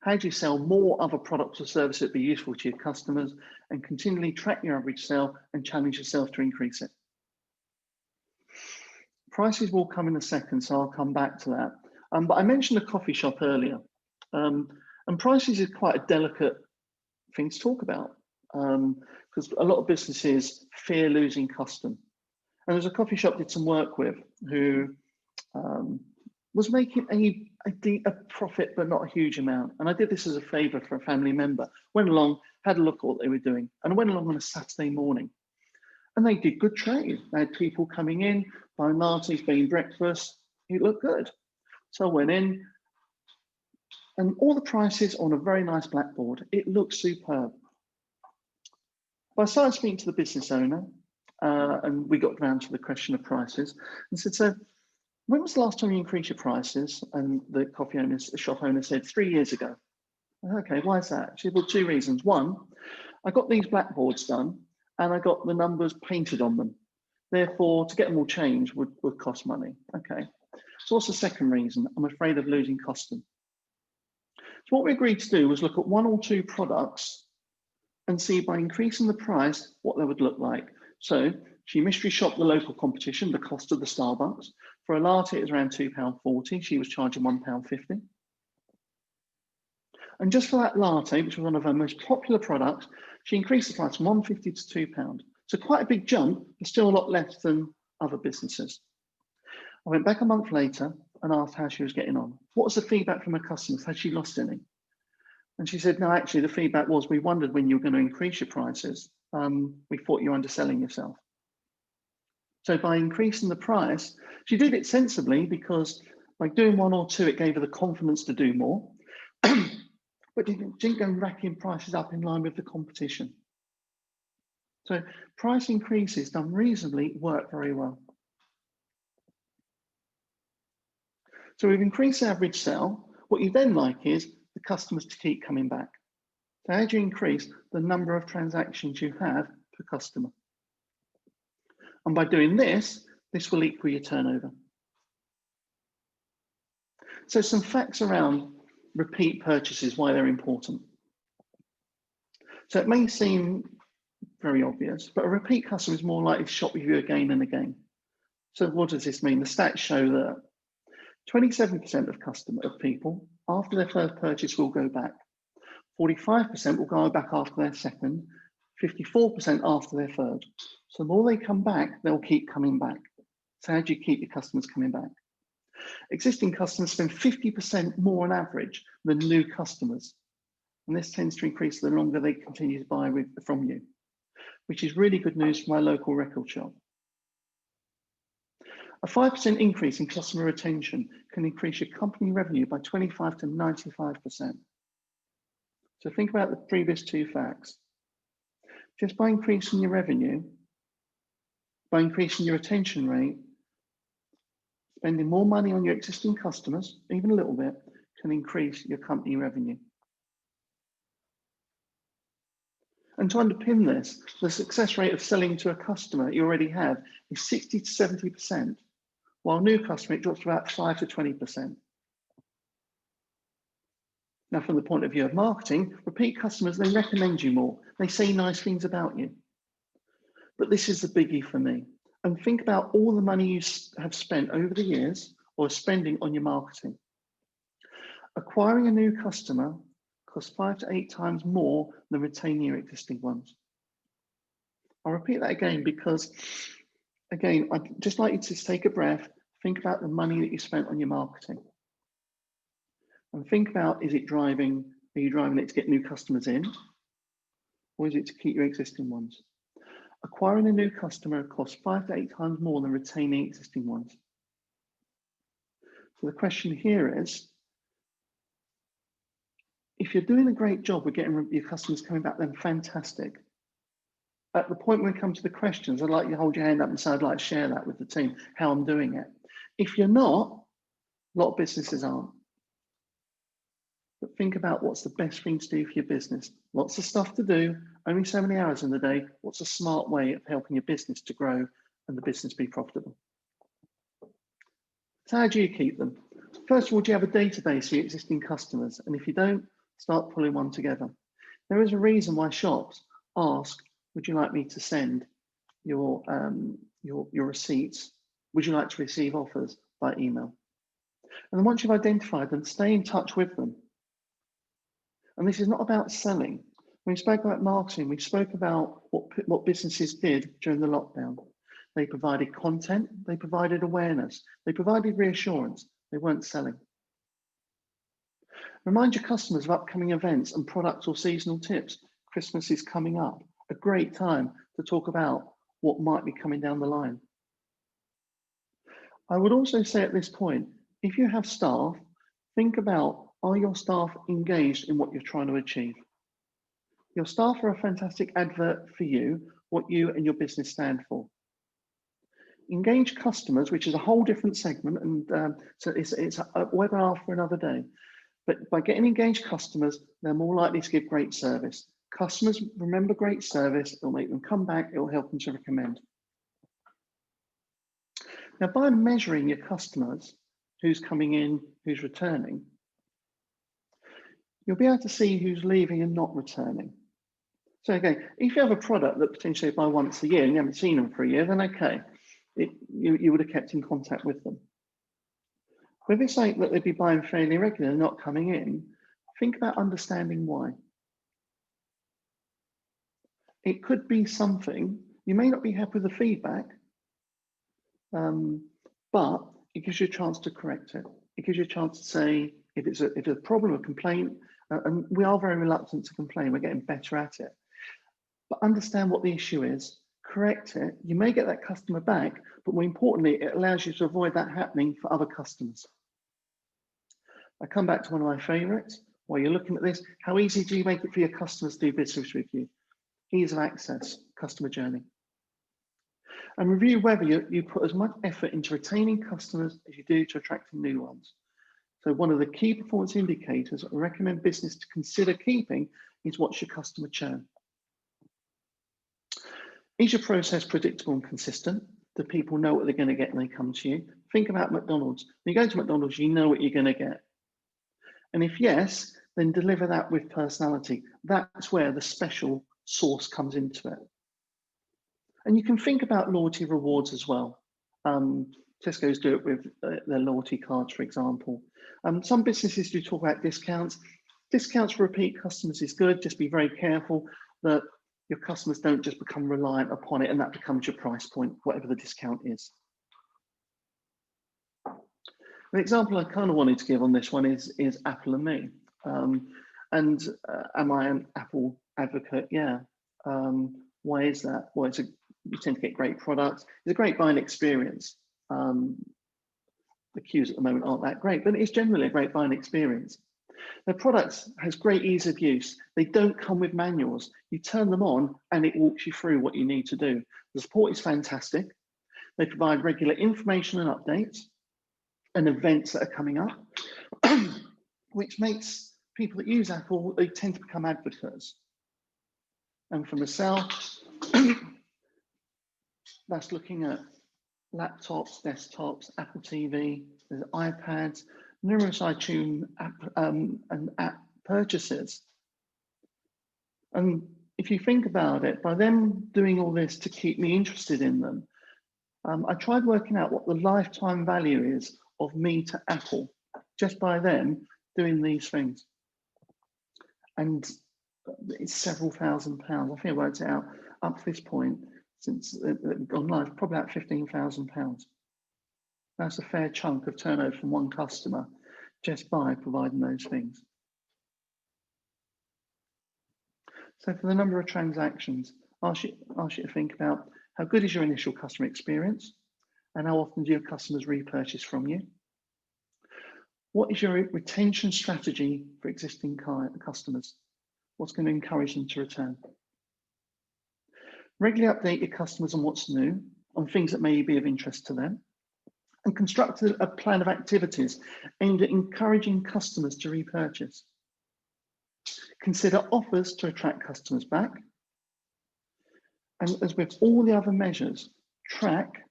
How do you sell more other products or services that be useful to your customers, and continually track your average sale and challenge yourself to increase it. Prices will come in a second, so I'll come back to that. But I mentioned a coffee shop earlier, and prices is quite a delicate thing to talk about because a lot of businesses fear losing custom. And there's a coffee shop did some work with who was making a profit, but not a huge amount. And I did this as a favor for a family member. Went along, had a look at what they were doing, and I went along on a Saturday morning. And they did good trade. They had people coming in, buying lattes, buying breakfast. It looked good. So I went in, and all the prices on a very nice blackboard. It looked superb. But I started speaking to the business owner, and we got down to the question of prices, and said, so When was the last time you increased your prices? And the shop owner said 3 years ago. Okay, why is that? She said, well, 2 reasons. One, I got these blackboards done and I got the numbers painted on them. Therefore, to get them all changed would cost money. Okay. So what's the second reason? I'm afraid of losing custom. So what we agreed to do was look at 1 or 2 products and see by increasing the price, what they would look like. So she mystery shopped the local competition, the cost of the Starbucks. For a latte, it was around £2.40. She was charging £1.50. And just for that latte, which was one of her most popular products, she increased the price from £1.50 to £2. So quite a big jump, but still a lot less than other businesses. I went back a month later and asked how she was getting on. What was the feedback from her customers? Had she lost any? And she said, no, actually, the feedback was, we wondered when you were going to increase your prices. We thought you were underselling yourself. So by increasing the price, she did it sensibly because by doing 1 or 2, it gave her the confidence to do more. But didn't go racking prices up in line with the competition. So price increases done reasonably work very well. So we've increased the average sale. What you then like is the customers to keep coming back. So how do you increase the number of transactions you have per customer? And by doing this will equal your turnover. So some facts around repeat purchases, why they're important. So it may seem very obvious, but a repeat customer is more likely to shop with you again and again. So what does this mean? The stats show that 27% of people after their first purchase will go back. 45% will go back after their second, 54% after their third. So the more they come back, they'll keep coming back. So how do you keep your customers coming back? Existing customers spend 50% more on average than new customers. And this tends to increase the longer they continue to buy from you, which is really good news for my local record shop. A 5% increase in customer retention can increase your company revenue by 25 to 95%. So think about the previous 2 facts. Just by increasing your revenue, by increasing your retention rate, spending more money on your existing customers, even a little bit, can increase your company revenue. And to underpin this, the success rate of selling to a customer you already have is 60 to 70%, while new customer, it drops to about 5 to 20%. Now, from the point of view of marketing, repeat customers, they recommend you more. They say nice things about you. But this is the biggie for me. And think about all the money you have spent over the years or spending on your marketing. Acquiring a new customer costs 5 to 8 times more than retaining your existing ones. I'll repeat that again because, again, I'd just like you to take a breath, think about the money that you spent on your marketing. And think about, are you driving it to get new customers in? Or is it to keep your existing ones? Acquiring a new customer costs 5 to 8 times more than retaining existing ones. So the question here is, if you're doing a great job with getting your customers coming back, then fantastic. At the point when we come to the questions, I'd like you to hold your hand up and say, I'd like to share that with the team, how I'm doing it. If you're not, a lot of businesses aren't. But think about what's the best thing to do for your business. Lots of stuff to do, only so many hours in the day. What's a smart way of helping your business to grow and the business be profitable? So how do you keep them? First of all, do you have a database of your existing customers? And if you don't, start pulling one together. There is a reason why shops ask, would you like me to send your receipts? Would you like to receive offers by email? And then once you've identified them, stay in touch with them. And this is not about selling. When we spoke about marketing, we spoke about what businesses did during the lockdown. They provided content, they provided awareness, they provided reassurance, they weren't selling. Remind your customers of upcoming events and products or seasonal tips. Christmas is coming up, a great time to talk about what might be coming down the line. I would also say at this point, if you have staff, think about, are your staff engaged in what you're trying to achieve? Your staff are a fantastic advert for you, what you and your business stand for. engage customers, which is a whole different segment, and so it's a webinar for another day. But by getting engaged customers, they're more likely to give great service. Customers remember great service, it'll make them come back, it'll help them to recommend. Now, by measuring your customers, who's coming in, who's returning, you'll be able to see who's leaving and not returning. So again, if you have a product that potentially buy once a year and you haven't seen them for a year, then okay, you would have kept in contact with them. But if it's like that they'd be buying fairly regularly and not coming in, think about understanding why. It could be something, you may not be happy with the feedback, but it gives you a chance to correct it. It gives you a chance to say, if it's a problem, a complaint, and we are very reluctant to complain, we're getting better at it. But understand what the issue is, correct it. You may get that customer back, but more importantly, it allows you to avoid that happening for other customers. I come back to one of my favorites. While you're looking at this, how easy do you make it for your customers to do business with you? Ease of access, customer journey. And review whether you put as much effort into retaining customers as you do to attracting new ones. So one of the key performance indicators I recommend business to consider keeping is what's your customer churn. Is your process predictable and consistent? Do people know what they're going to get when they come to you? Think about McDonald's. When you go to McDonald's, you know what you're going to get. And if yes, then deliver that with personality. That's where the special sauce comes into it. And you can think about loyalty rewards as well. Tesco's do it with their loyalty cards, for example. Some businesses do talk about discounts. Discounts for repeat customers is good. Just be very careful that your customers don't just become reliant upon it and that becomes your price point, whatever the discount is. An example I kind of wanted to give on this one is Apple and me. Am I an Apple advocate? Yeah. Why is that? Well, you tend to get great products. It's a great buying experience. The queues at the moment aren't that great, but it's generally a great buying experience. Their products has great ease of use. They don't come with manuals. You turn them on and it walks you through what you need to do. The support is fantastic. They provide regular information and updates and events that are coming up, which makes people that use Apple, they tend to become advocates. And for myself, that's looking at laptops, desktops, Apple TV, there's iPads, numerous iTunes app purchases. And if you think about it, by them doing all this to keep me interested in them, I tried working out what the lifetime value is of me to Apple, just by them doing these things. And it's several £1,000s. I think I worked it out up to this point, since gone live, probably about £15,000. That's a fair chunk of turnover from one customer just by providing those things. So for the number of transactions, ask you to think about how good is your initial customer experience and how often do your customers repurchase from you? What is your retention strategy for existing customers? What's going to encourage them to return? Regularly update your customers on what's new, on things that may be of interest to them, and construct a plan of activities aimed at encouraging customers to repurchase. Consider offers to attract customers back. And as with all the other measures, track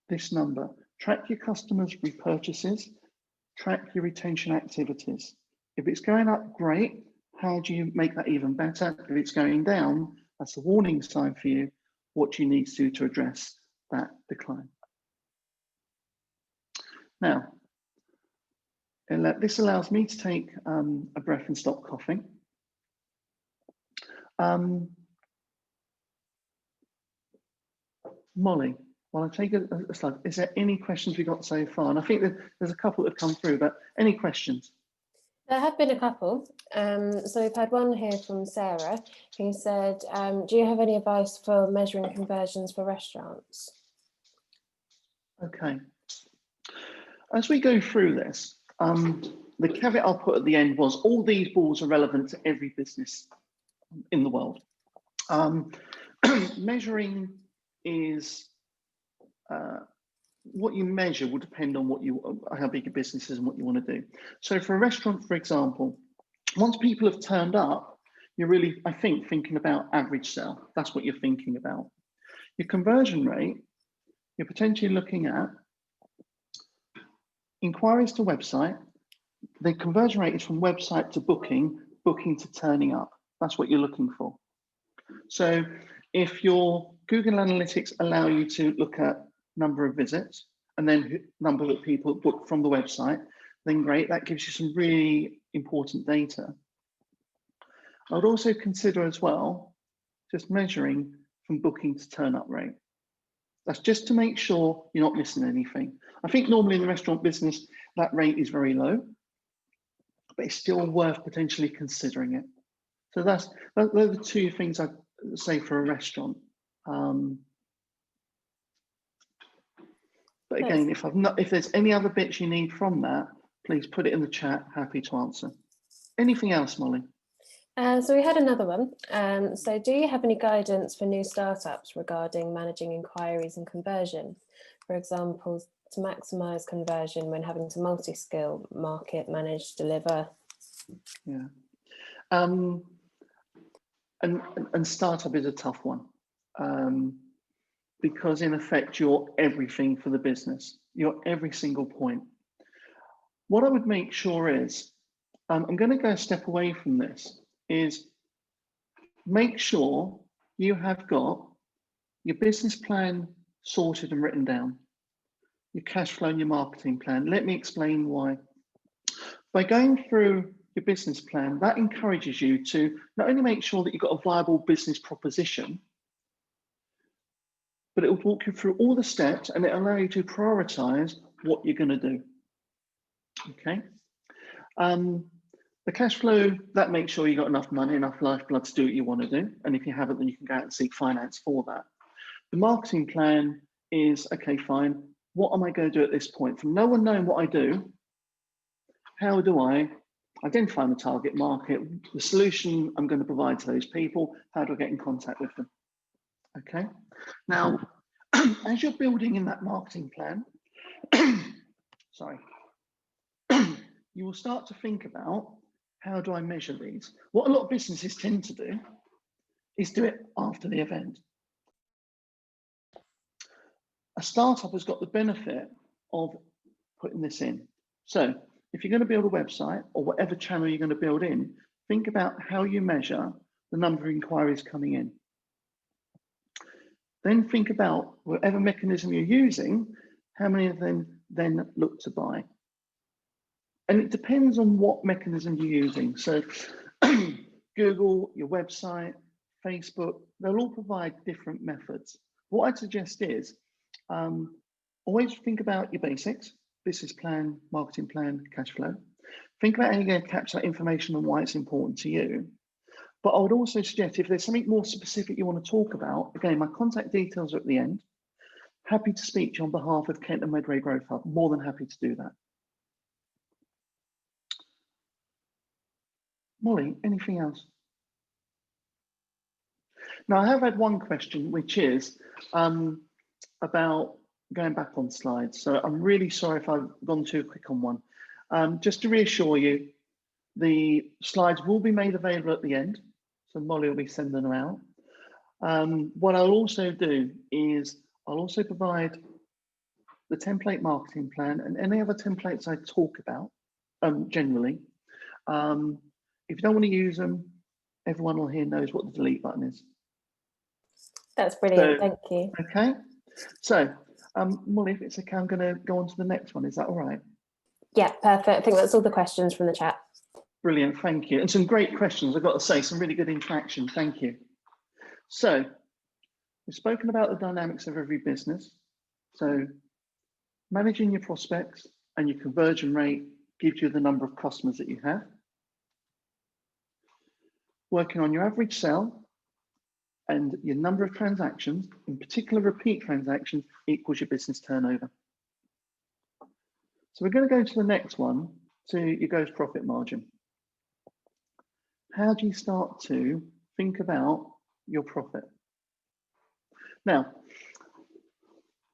this number. Track your customers' repurchases, track your retention activities. If it's going up, great. How do you make that even better? If it's going down, that's a warning sign for you, what you need to do to address that decline. Now, this allows me to take a breath and stop coughing. Molly, while I take a slide, is there any questions we got so far? And I think that there's a couple that have come through, but any questions? There have been a couple. So we've had one here from Sarah who said, do you have any advice for measuring conversions for restaurants? Okay. As we go through this, the caveat I'll put at the end was all these balls are relevant to every business in the world. Measuring is what you measure will depend on how big your business is and what you want to do. So for a restaurant, for example, once people have turned up, you're really, I think, thinking about average sale. That's what you're thinking about. Your conversion rate, you're potentially looking at inquiries to website. The conversion rate is from website to booking, booking to turning up. That's what you're looking for. So if your Google Analytics allow you to look at number of visits and then number of people booked from the website, then great, that gives you some really important data. I would also consider as well, just measuring from booking to turn up rate. That's just to make sure you're not missing anything. I think normally in the restaurant business, that rate is very low, but it's still worth potentially considering it. So those are the two things I'd say for a restaurant. But again, if there's any other bits you need from that, please put it in the chat. Happy to answer. Anything else, Molly? So we had another one. So do you have any guidance for new startups regarding managing inquiries and conversion? For example, to maximize conversion when having to multi-skill, market, manage, deliver? Yeah. And startup is a tough one because in effect, you're everything for the business. You're every single point. What I would make sure is, I'm going to go a step away from this, is make sure you have got your business plan sorted and written down, your cash flow and your marketing plan. Let me explain why. By going through your business plan, that encourages you to not only make sure that you've got a viable business proposition, but it will walk you through all the steps and it allow you to prioritize what you're going to do. Okay. The cash flow, that makes sure you got enough money, enough lifeblood to do what you want to do. And if you haven't, then you can go out and seek finance for that. The marketing plan is, okay, fine. What am I going to do at this point? From no one knowing what I do, how do I identify the target market, the solution I'm going to provide to those people? How do I get in contact with them? Okay. Now, as you're building in that marketing plan, sorry, you will start to think about, how do I measure these? What a lot of businesses tend to do is do it after the event. A startup has got the benefit of putting this in. So if you're going to build a website or whatever channel you're going to build in, think about how you measure the number of inquiries coming in. Then think about whatever mechanism you're using, how many of them then look to buy. And it depends on what mechanism you're using. So Google, your website, Facebook, they'll all provide different methods. What I'd suggest is always think about your basics, business plan, marketing plan, cash flow. Think about how you're going to capture that information and why it's important to you. But I would also suggest if there's something more specific you want to talk about, again, my contact details are at the end. Happy to speak to you on behalf of Kent and Medway Growth Hub. More than happy to do that. Molly, anything else? Now, I have had one question, which is about going back on slides. So I'm really sorry if I've gone too quick on one. Just to reassure you, the slides will be made available at the end. So Molly will be sending them out. What I'll also do is I'll also provide the template marketing plan and any other templates I talk about generally. If you don't want to use them, everyone on here knows what the delete button is. That's brilliant, thank you. Okay, so Molly, if it's okay, I'm going to go on to the next one. Is that all right? Yeah, perfect. I think that's all the questions from the chat. Brilliant, thank you. And some great questions, I've got to say, some really good interaction, thank you. So, we've spoken about the dynamics of every business. So, managing your prospects and your conversion rate gives you the number of customers that you have. Working on your average sale and your number of transactions, in particular repeat transactions, equals your business turnover. So we're going to go to the next one, to your gross profit margin. How do you start to think about your profit? Now,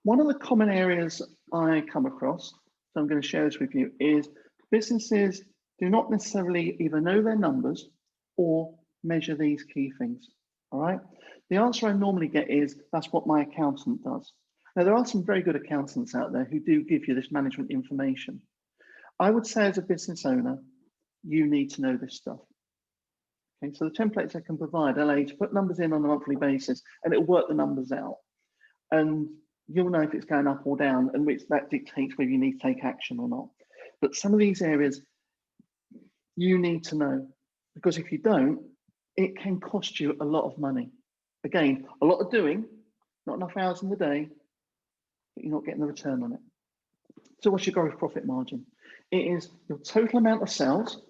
One of the common areas I come across, so I'm going to share this with you, is businesses do not necessarily either know their numbers or measure these key things. All right. The answer I normally get is that's what my accountant does. Now, there are some very good accountants out there who do give you this management information. I would say as a business owner, you need to know this stuff. Okay, so the templates I can provide allow you to put numbers in on a monthly basis and it'll work the numbers out. And you'll know if it's going up or down, and which that dictates whether you need to take action or not. But some of these areas you need to know, because if you don't, it can cost you a lot of money. Again, a lot of doing, not enough hours in the day, but you're not getting the return on it. So what's your gross profit margin? It is your total amount of sales,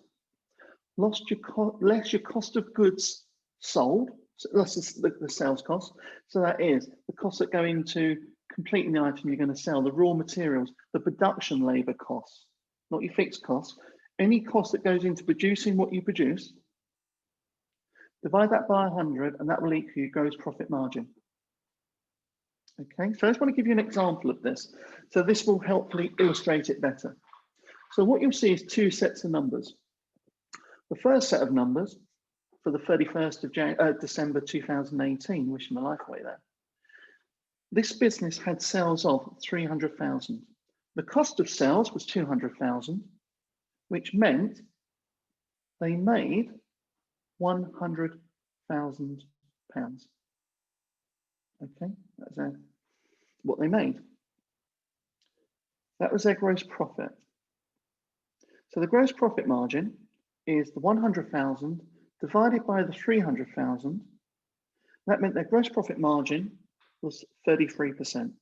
less your cost of goods sold, so that's the sales cost. So that is the costs that go into completing the item you're going to sell, the raw materials, the production labor costs, not your fixed costs, any cost that goes into producing what you produce, divide that by 100 and that will equal your gross profit margin. Okay, so I just want to give you an example of this. So this will helpfully illustrate it better. So what you'll see is two sets of numbers. The first set of numbers for the 31st of December 2018, wishing my life away there. This business had sales of 300,000. The cost of sales was 200,000, which meant they made £100,000. Okay, that's what they made. That was their gross profit. So the gross profit margin is the 100,000 divided by the 300,000. That meant their gross profit margin was 33%.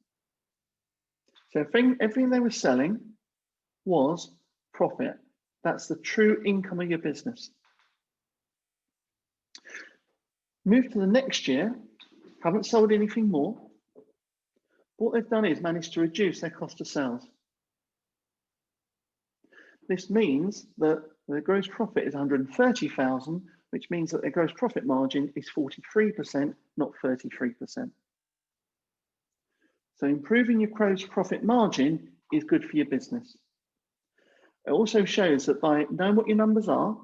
So everything they were selling was profit. That's the true income of your business. Move to the next year, haven't sold anything more. What they've done is managed to reduce their cost of sales. This means that their gross profit is 130,000, which means that their gross profit margin is 43%, not 33%. So improving your gross profit margin is good for your business. It also shows that by knowing what your numbers are,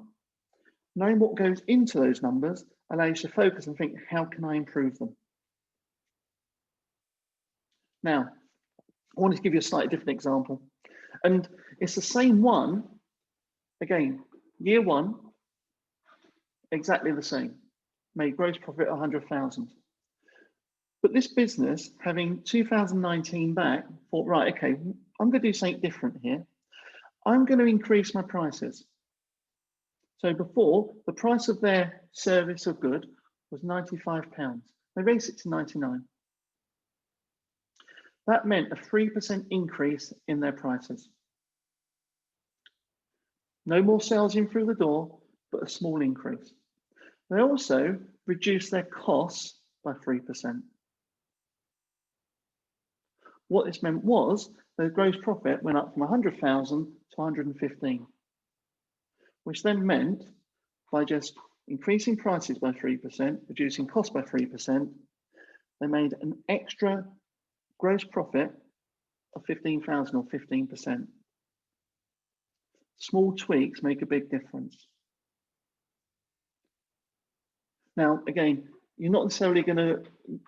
knowing what goes into those numbers allows you to focus and think, how can I improve them? Now, I wanted to give you a slightly different example. And it's the same one, again, year one, exactly the same, made gross profit 100,000. But this business, having 2019 back, thought, right, okay, I'm going to do something different here. I'm going to increase my prices. So before, the price of their service or good was £95. They raised it to 99. That meant a 3% increase in their prices. No more sales in through the door, but a small increase. They also reduced their costs by 3%. What this meant was their gross profit went up from 100,000 to 115, which then meant by just increasing prices by 3%, reducing costs by 3%, they made an extra gross profit of 15,000 or 15%. Small tweaks make a big difference. Now, again, you're not necessarily going to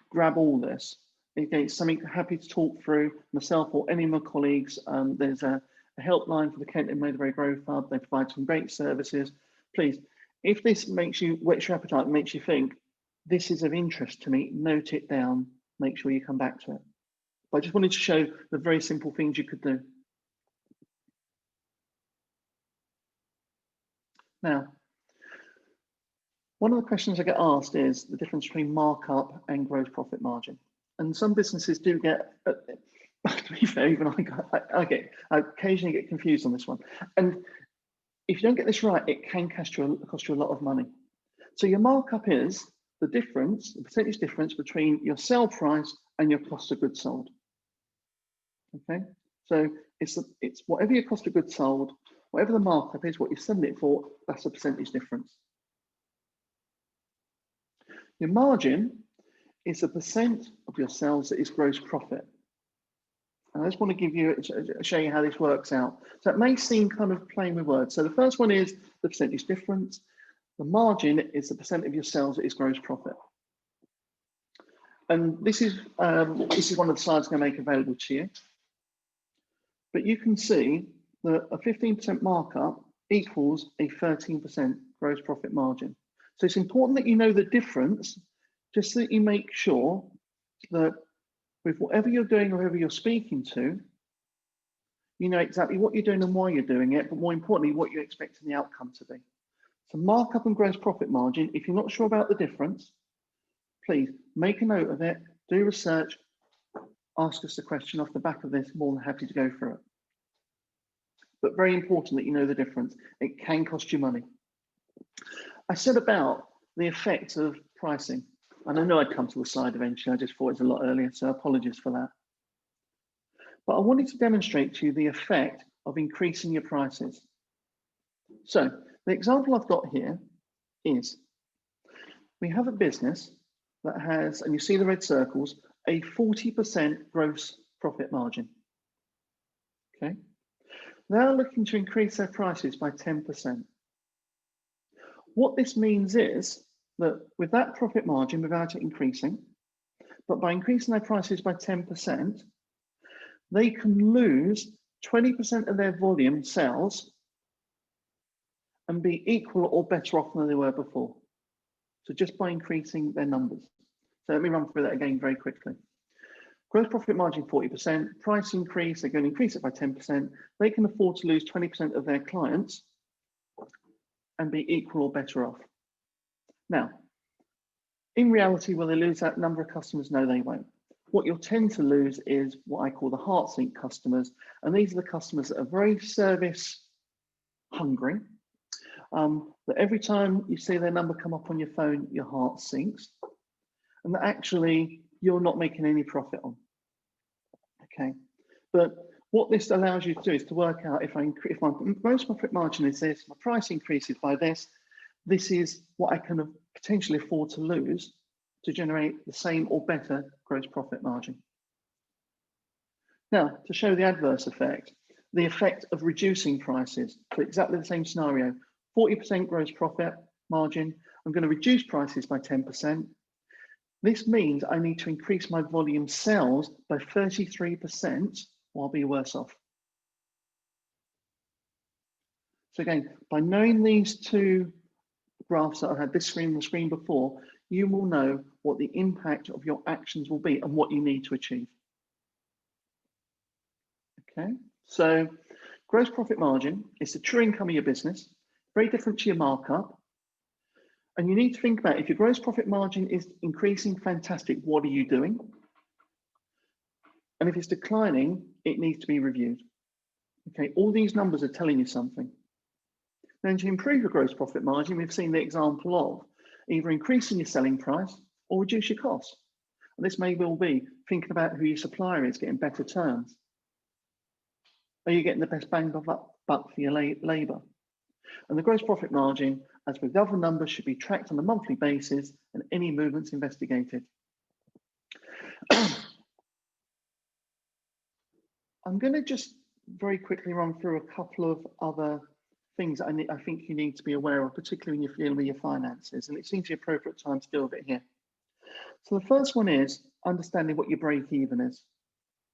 grab all this. Again, it's something happy to talk through myself or any of my colleagues. There's a helpline for the Kent and Motherway Growth Hub. They provide some great services. Please, if this makes you whet your appetite and makes you think this is of interest to me, note it down. Make sure you come back to it. But I just wanted to show the very simple things you could do. Now, one of the questions I get asked is the difference between markup and gross profit margin. And some businesses do get, to be fair, even I occasionally get confused on this one. And if you don't get this right, it can cost you a lot of money. So your markup is the difference, the percentage difference between your sale price and your cost of goods sold. Okay, so it's whatever your cost of goods sold, whatever the markup is, what you're selling it for, that's a percentage difference. Your margin is the percent of your sales that is gross profit. And I just want to give you, show you how this works out. So it may seem kind of playing with words. So the first one is the percentage difference. The margin is the percent of your sales that is gross profit. And this is one of the slides I'm going to make available to you. But you can see that a 15% markup equals a 13% gross profit margin. So it's important that you know the difference, just so that you make sure that with whatever you're doing or whoever you're speaking to, you know exactly what you're doing and why you're doing it, but more importantly, what you're expecting the outcome to be. So markup and gross profit margin, if you're not sure about the difference, please make a note of it, do research, ask us a question off the back of this, more than happy to go through it. But very important that you know the difference. It can cost you money. I said about the effect of pricing, and I know I'd come to the slide eventually, I just thought it was a lot earlier, so apologies for that. But I wanted to demonstrate to you the effect of increasing your prices. So the example I've got here is, we have a business that has, and you see the red circles, a 40% gross profit margin, okay? They're looking to increase their prices by 10%. What this means is that with that profit margin, without it increasing, but by increasing their prices by 10%, they can lose 20% of their volume sales and be equal or better off than they were before. So just by increasing their numbers. So let me run through that again very quickly. Gross profit margin 40%, price increase, they're going to increase it by 10%. They can afford to lose 20% of their clients and be equal or better off. Now, in reality, will they lose that number of customers? No, they won't. What you'll tend to lose is what I call the heart sink customers. And these are the customers that are very service hungry. That every time you see their number come up on your phone, your heart sinks. And that actually you're not making any profit on. Okay. But what this allows you to do is to work out if my gross profit margin is this, my price increases by this, this is what I can potentially afford to lose to generate the same or better gross profit margin. Now, to show the adverse effect, the effect of reducing prices for exactly the same scenario, 40% gross profit margin, I'm going to reduce prices by 10%. This means I need to increase my volume sales by 33%, or I'll be worse off. So again, by knowing these two graphs that I had this screen and the screen before, you will know what the impact of your actions will be and what you need to achieve. Okay, so gross profit margin is the true income of your business, very different to your markup. And you need to think about, if your gross profit margin is increasing, fantastic, what are you doing? And if it's declining, it needs to be reviewed. Okay, all these numbers are telling you something. Then to improve your gross profit margin, we've seen the example of either increasing your selling price or reduce your costs. And this may well be thinking about who your supplier is, getting better terms. Are you getting the best bang for buck for your labour? And the gross profit margin, as with the other numbers, should be tracked on a monthly basis and any movements investigated. I'm going to just very quickly run through a couple of other things I think you need to be aware of, particularly when you're dealing with your finances, and it seems the appropriate time to deal with it here. So the first one is understanding what your break even is.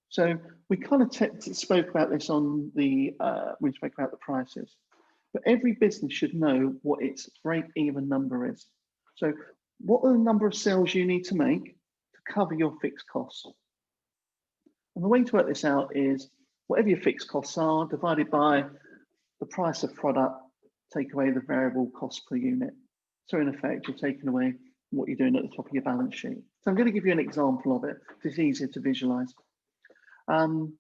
So we kind of spoke about this on the, we spoke about the prices, but every business should know what its break even number is. So what are the number of sales you need to make to cover your fixed costs? And the way to work this out is whatever your fixed costs are divided by the price of product, take away the variable cost per unit. So in effect, you're taking away what you're doing at the top of your balance sheet. So I'm going to give you an example of it, because it's easier to visualize. And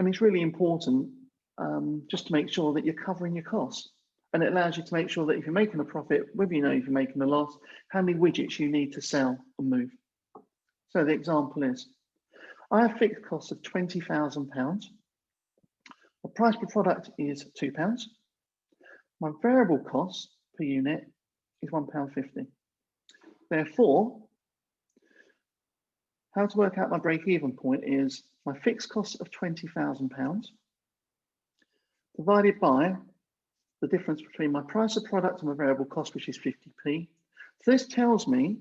it's really important just to make sure that you're covering your costs. And it allows you to make sure that if you're making a profit, whether you know if you're making a loss, how many widgets you need to sell and move. So the example is, I have fixed costs of £20,000. The price per product is £2. My variable cost per unit is £1.50. Therefore, how to work out my break-even point is my fixed cost of £20,000 divided by the difference between my price of product and my variable cost, which is 50p. So this tells me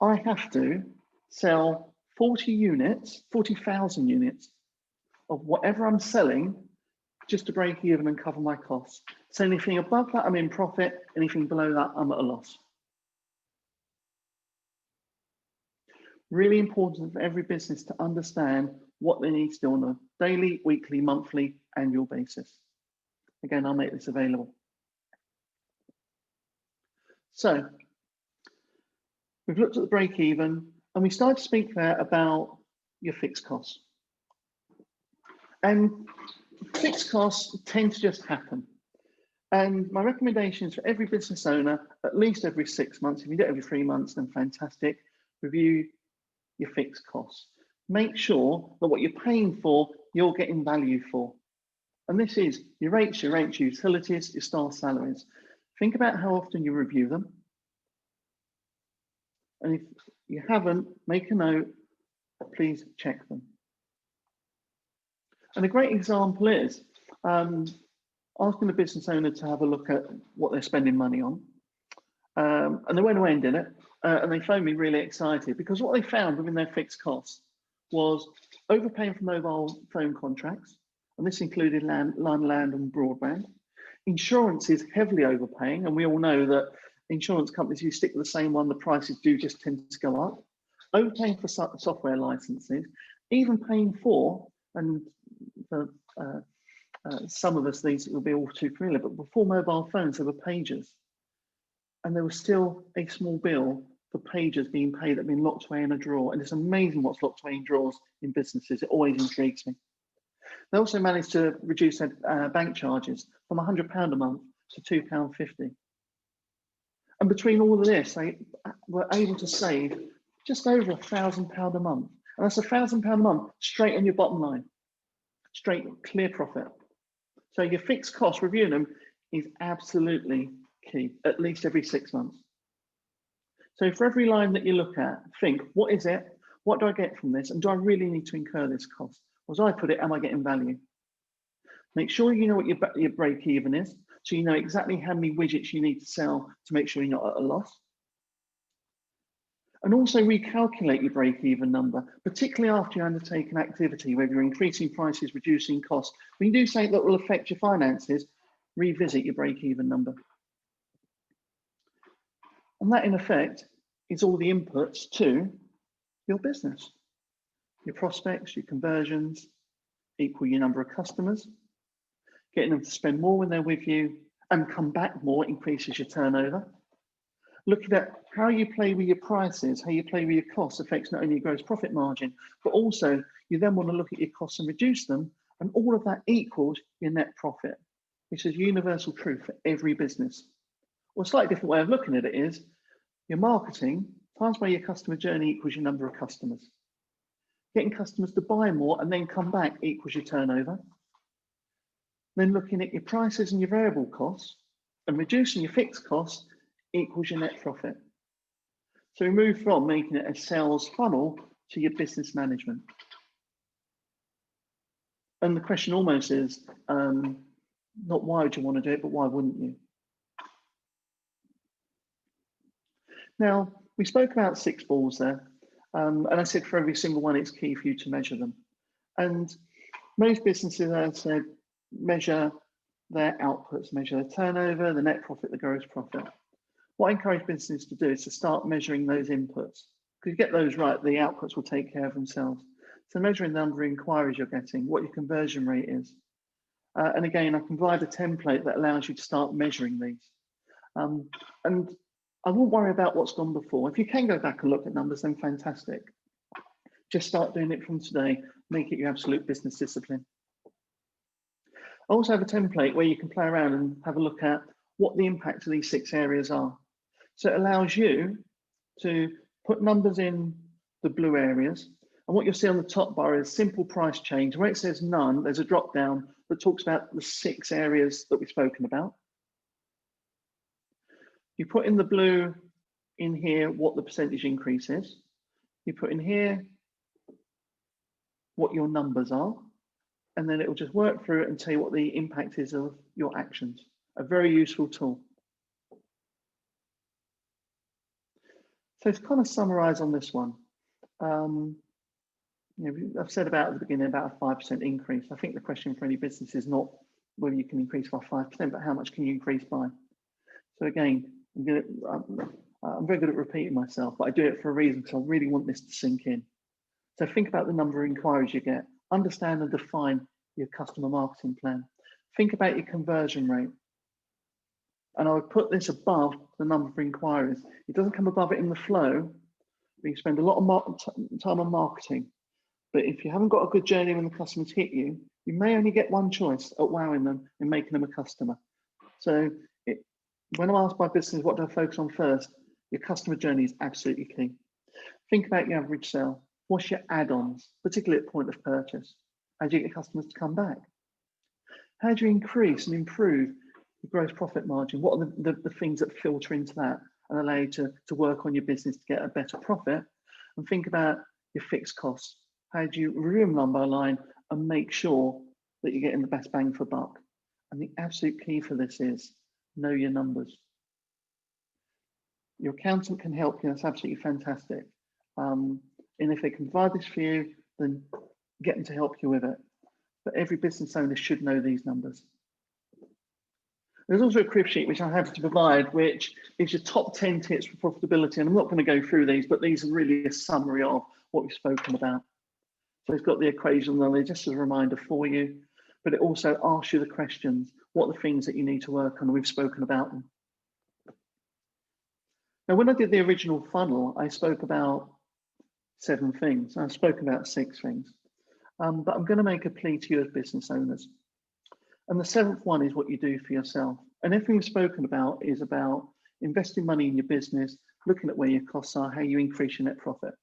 I have to sell 40,000 units of whatever I'm selling just to break even and cover my costs. So anything above that, I'm in profit. Anything below that, I'm at a loss. Really important for every business to understand what they need to do on a daily, weekly, monthly, annual basis. Again, I'll make this available. So we've looked at the break even and we started to speak there about your fixed costs. And fixed costs tend to just happen. And my recommendation is for every business owner, at least every 6 months, if you do it every 3 months, then fantastic, review your fixed costs. Make sure that what you're paying for, you're getting value for. And this is your rates, your utilities, your staff salaries. Think about how often you review them. And if you haven't, make a note, please check them. And a great example is asking the business owner to have a look at what they're spending money on. And they went away and did it. And they phoned me really excited because what they found within their fixed costs was overpaying for mobile phone contracts. And this included land and broadband. Insurance is heavily overpaying. And we all know that insurance companies, you stick with the same one, the prices do just tend to go up. Overpaying for software licenses, even paying for, and for some of us, these will be all too familiar, but before mobile phones, there were pagers. And there was still a small bill for pagers being paid that had been locked away in a drawer. And it's amazing what's locked away in drawers in businesses. It always intrigues me. They also managed to reduce their bank charges from £100 a month to £2.50. And between all of this, they were able to save just over £1,000 a month. And that's £1,000 a month straight on your bottom line, straight clear profit. So your fixed cost, reviewing them is absolutely key, at least every 6 months. So for every line that you look at, think, what is it? What do I get from this? And do I really need to incur this cost? Or as I put it, am I getting value? Make sure you know what your break even is, so you know exactly how many widgets you need to sell to make sure you're not at a loss. And also recalculate your break even number, particularly after you undertake an activity, whether you're increasing prices, reducing costs. When you do something that will affect your finances, revisit your break even number. And that in effect is all the inputs to your business. Your prospects, your conversions, equal your number of customers, getting them to spend more when they're with you and come back more increases your turnover. Looking at how you play with your prices, how you play with your costs affects not only your gross profit margin, but also you then want to look at your costs and reduce them. And all of that equals your net profit, which is universal truth for every business. Or a slightly different way of looking at it is your marketing times by your customer journey equals your number of customers. Getting customers to buy more and then come back equals your turnover. Then looking at your prices and your variable costs and reducing your fixed costs equals your net profit. So we move from making it a sales funnel to your business management. And the question almost is, not why would you want to do it, but why wouldn't you? Now, we spoke about 6 balls there, and I said for every single one, it's key for you to measure them. And most businesses, as I said, measure their outputs, measure their turnover, the net profit, the gross profit. What I encourage businesses to do is to start measuring those inputs. Because you get those right, the outputs will take care of themselves. So measuring the number of inquiries you're getting, what your conversion rate is. And again, I can provide a template that allows you to start measuring these. And I won't worry about what's gone before. If you can go back and look at numbers, then fantastic. Just start doing it from today. Make it your absolute business discipline. I also have a template where you can play around and have a look at what the impact of these 6 areas are. So it allows you to put numbers in the blue areas. And what you'll see on the top bar is simple price change. Where it says none, there's a drop down that talks about the 6 areas that we've spoken about. You put in the blue in here what the percentage increase is. You put in here what your numbers are, and then it will just work through it and tell you what the impact is of your actions. A very useful tool. So to kind of summarize on this one, I've said about at the beginning about a 5% increase. I think the question for any business is not whether you can increase by 5%, but how much can you increase by? So again, I'm very good at repeating myself, but I do it for a reason, because I really want this to sink in. So think about the number of inquiries you get. Understand and define your customer marketing plan. Think about your conversion rate. And I would put this above the number of inquiries. It doesn't come above it in the flow, but you spend a lot of time on marketing. But if you haven't got a good journey when the customers hit you, you may only get one choice at wowing them and making them a customer. So when I'm asked by business, what do I focus on first? Your customer journey is absolutely key. Think about your average sale. What's your add-ons, particularly at point of purchase? How do you get customers to come back? How do you increase and improve your gross profit margin? What are the things that filter into that and allow you to work on your business to get a better profit? And think about your fixed costs. How do you review them line by line and make sure that you're getting the best bang for buck? And the absolute key for this is know your numbers. Your accountant can help you. That's absolutely fantastic. And if they can provide this for you, then get them to help you with it. But every business owner should know these numbers. There's also a crib sheet which I'm happy to provide, which is your top 10 tips for profitability. And I'm not going to go through these, but these are really a summary of what we've spoken about. So it's got the equation on there just as a reminder for you, but it also asks you the questions. What are the things that you need to work on? We've spoken about them. Now, when I did the original funnel, I spoke about 7 things. I've spoken about 6 things, but I'm going to make a plea to you as business owners. And the 7th one is what you do for yourself. And everything we've spoken about is about investing money in your business, looking at where your costs are, how you increase your net profit.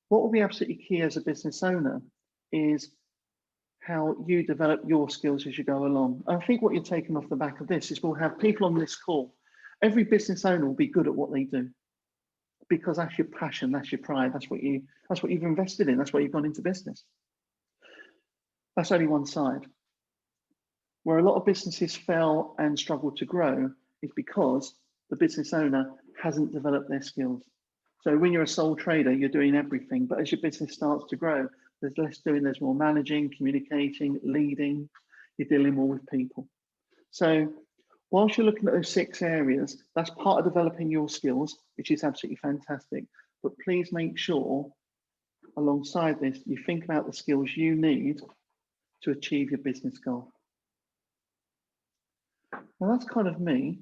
What will be absolutely key as a business owner is how you develop your skills as you go along. I think what you're taking off the back of this is we'll have people on this call. Every business owner will be good at what they do, because that's your passion, that's your pride, that's what you've invested in, that's why you've gone into business. That's only one side. Where a lot of businesses fail and struggle to grow is because the business owner hasn't developed their skills. So when you're a sole trader, you're doing everything, but as your business starts to grow, there's less doing, there's more managing, communicating, leading, you're dealing more with people. So whilst you're looking at those 6 areas, that's part of developing your skills, which is absolutely fantastic. But please make sure, alongside this, you think about the skills you need to achieve your business goal. Now that's kind of me.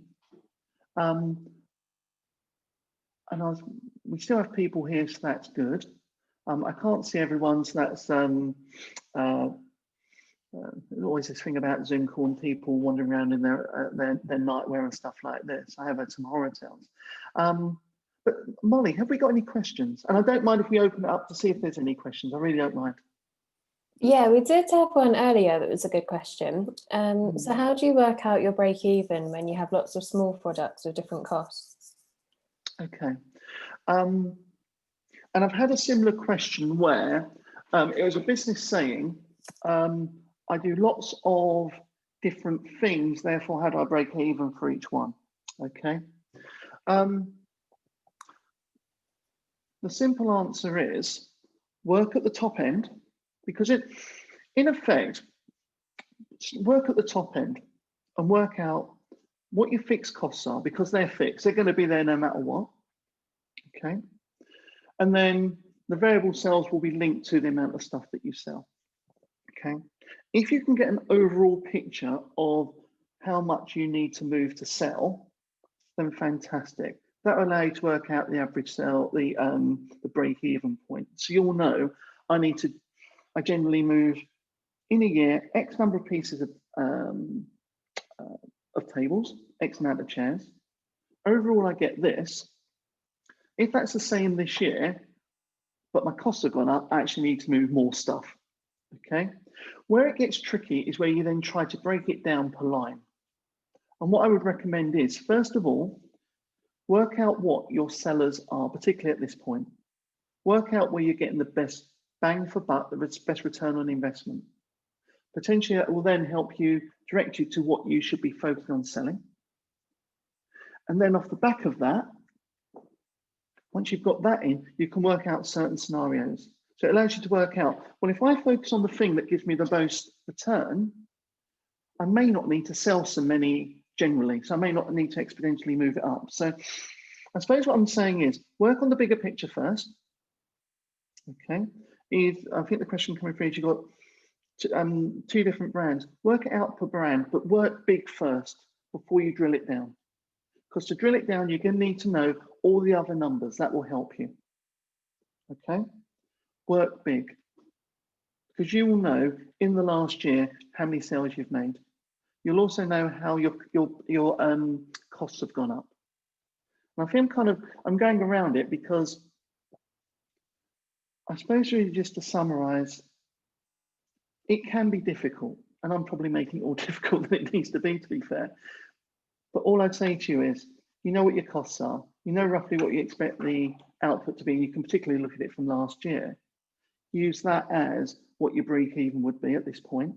We still have people here, so that's good. I can't see everyone, so that's there's always this thing about Zoom call and people wandering around in their nightwear and stuff like this. I have had some horror tales. But Molly, have we got any questions? And I don't mind if we open it up to see if there's any questions. I really don't mind. Yeah, we did have one earlier that was a good question. So how do you work out your break even when you have lots of small products with different costs? Okay. And I've had a similar question where it was a business saying, I do lots of different things, therefore how do I break even for each one? Okay. The simple answer is work at the top end, because in effect, work at the top end and work out what your fixed costs are, because they're fixed. They're going to be there no matter what. Okay. And then the variable sales will be linked to the amount of stuff that you sell. Okay. If you can get an overall picture of how much you need to move to sell, then fantastic. That will allow you to work out the average sale, the break-even point. So you'll know I generally move in a year X number of pieces of tables, X amount of chairs. Overall, I get this. If that's the same this year, but my costs have gone up, I actually need to move more stuff. Okay. Where it gets tricky is where you then try to break it down per line. And what I would recommend is, first of all, work out what your sellers are, particularly at this point. Work out where you're getting the best bang for buck, the best return on investment. Potentially that will then help you, direct you to what you should be focusing on selling. And then off the back of that, once you've got that in, you can work out certain scenarios. So it allows you to work out, well, if I focus on the thing that gives me the most return, I may not need to sell so many generally. So I may not need to exponentially move it up. So I suppose what I'm saying is work on the bigger picture first. Okay. I think the question coming through is you've got two different brands. Work it out per brand, but work big first before you drill it down. Because to drill it down, you're going to need to know all the other numbers. That will help you. Okay. Work big. Because you will know in the last year how many sales you've made. You'll also know how your costs have gone up. And I think I'm going around it because I suppose really just to summarize, it can be difficult, and I'm probably making it more difficult than it needs to be fair. But all I'd say to you is, you know what your costs are, you know roughly what you expect the output to be, and you can particularly look at it from last year. Use that as what your break even would be at this point.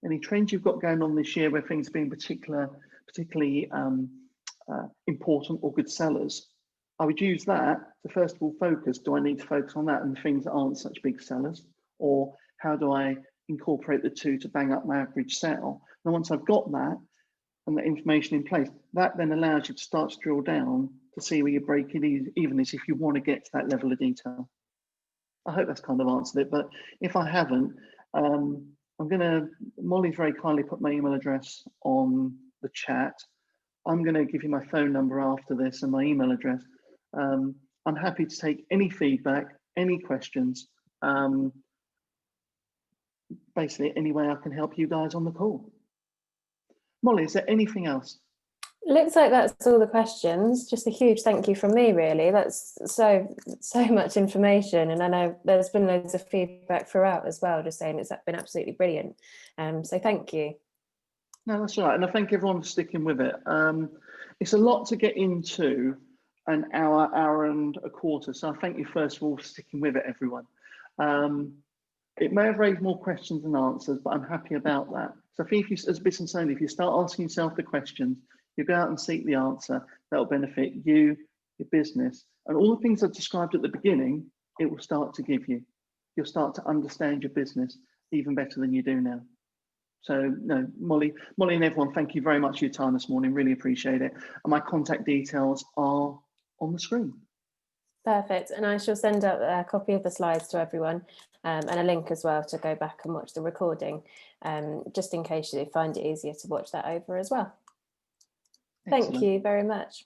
Any trends you've got going on this year where things have been particularly important or good sellers, I would use that to first of all focus, do I need to focus on that and things that aren't such big sellers? Or how do I incorporate the two to bang up my average sale? And once I've got that and the information in place, that then allows you to start to drill down to see where your break even is if you want to get to that level of detail. I hope that's kind of answered it, but if I haven't, Molly's very kindly put my email address on the chat. I'm going to give you my phone number after this and my email address. I'm happy to take any feedback, any questions, basically any way I can help you guys on the call. Molly, is there anything else? Looks like that's all the questions. Just a huge thank you from me, really. That's so much information, and I know there's been loads of feedback throughout as well, just saying it's been absolutely brilliant. So thank you. No, that's all right, and I thank everyone for sticking with it. It's a lot to get into an hour and a quarter, so I thank you first of all for sticking with it, everyone. It may have raised more questions than answers, but I'm happy about that. So I think if you, as a business owner, if you start asking yourself the questions, you go out and seek the answer, that'll benefit you, your business, and all the things I described at the beginning, it will start to give you. You'll start to understand your business even better than you do now. So no, Molly and everyone, thank you very much for your time this morning, really appreciate it. And my contact details are on the screen. Perfect, and I shall send out a copy of the slides to everyone and a link as well to go back and watch the recording, just in case you find it easier to watch that over as well. Excellent. Thank you very much.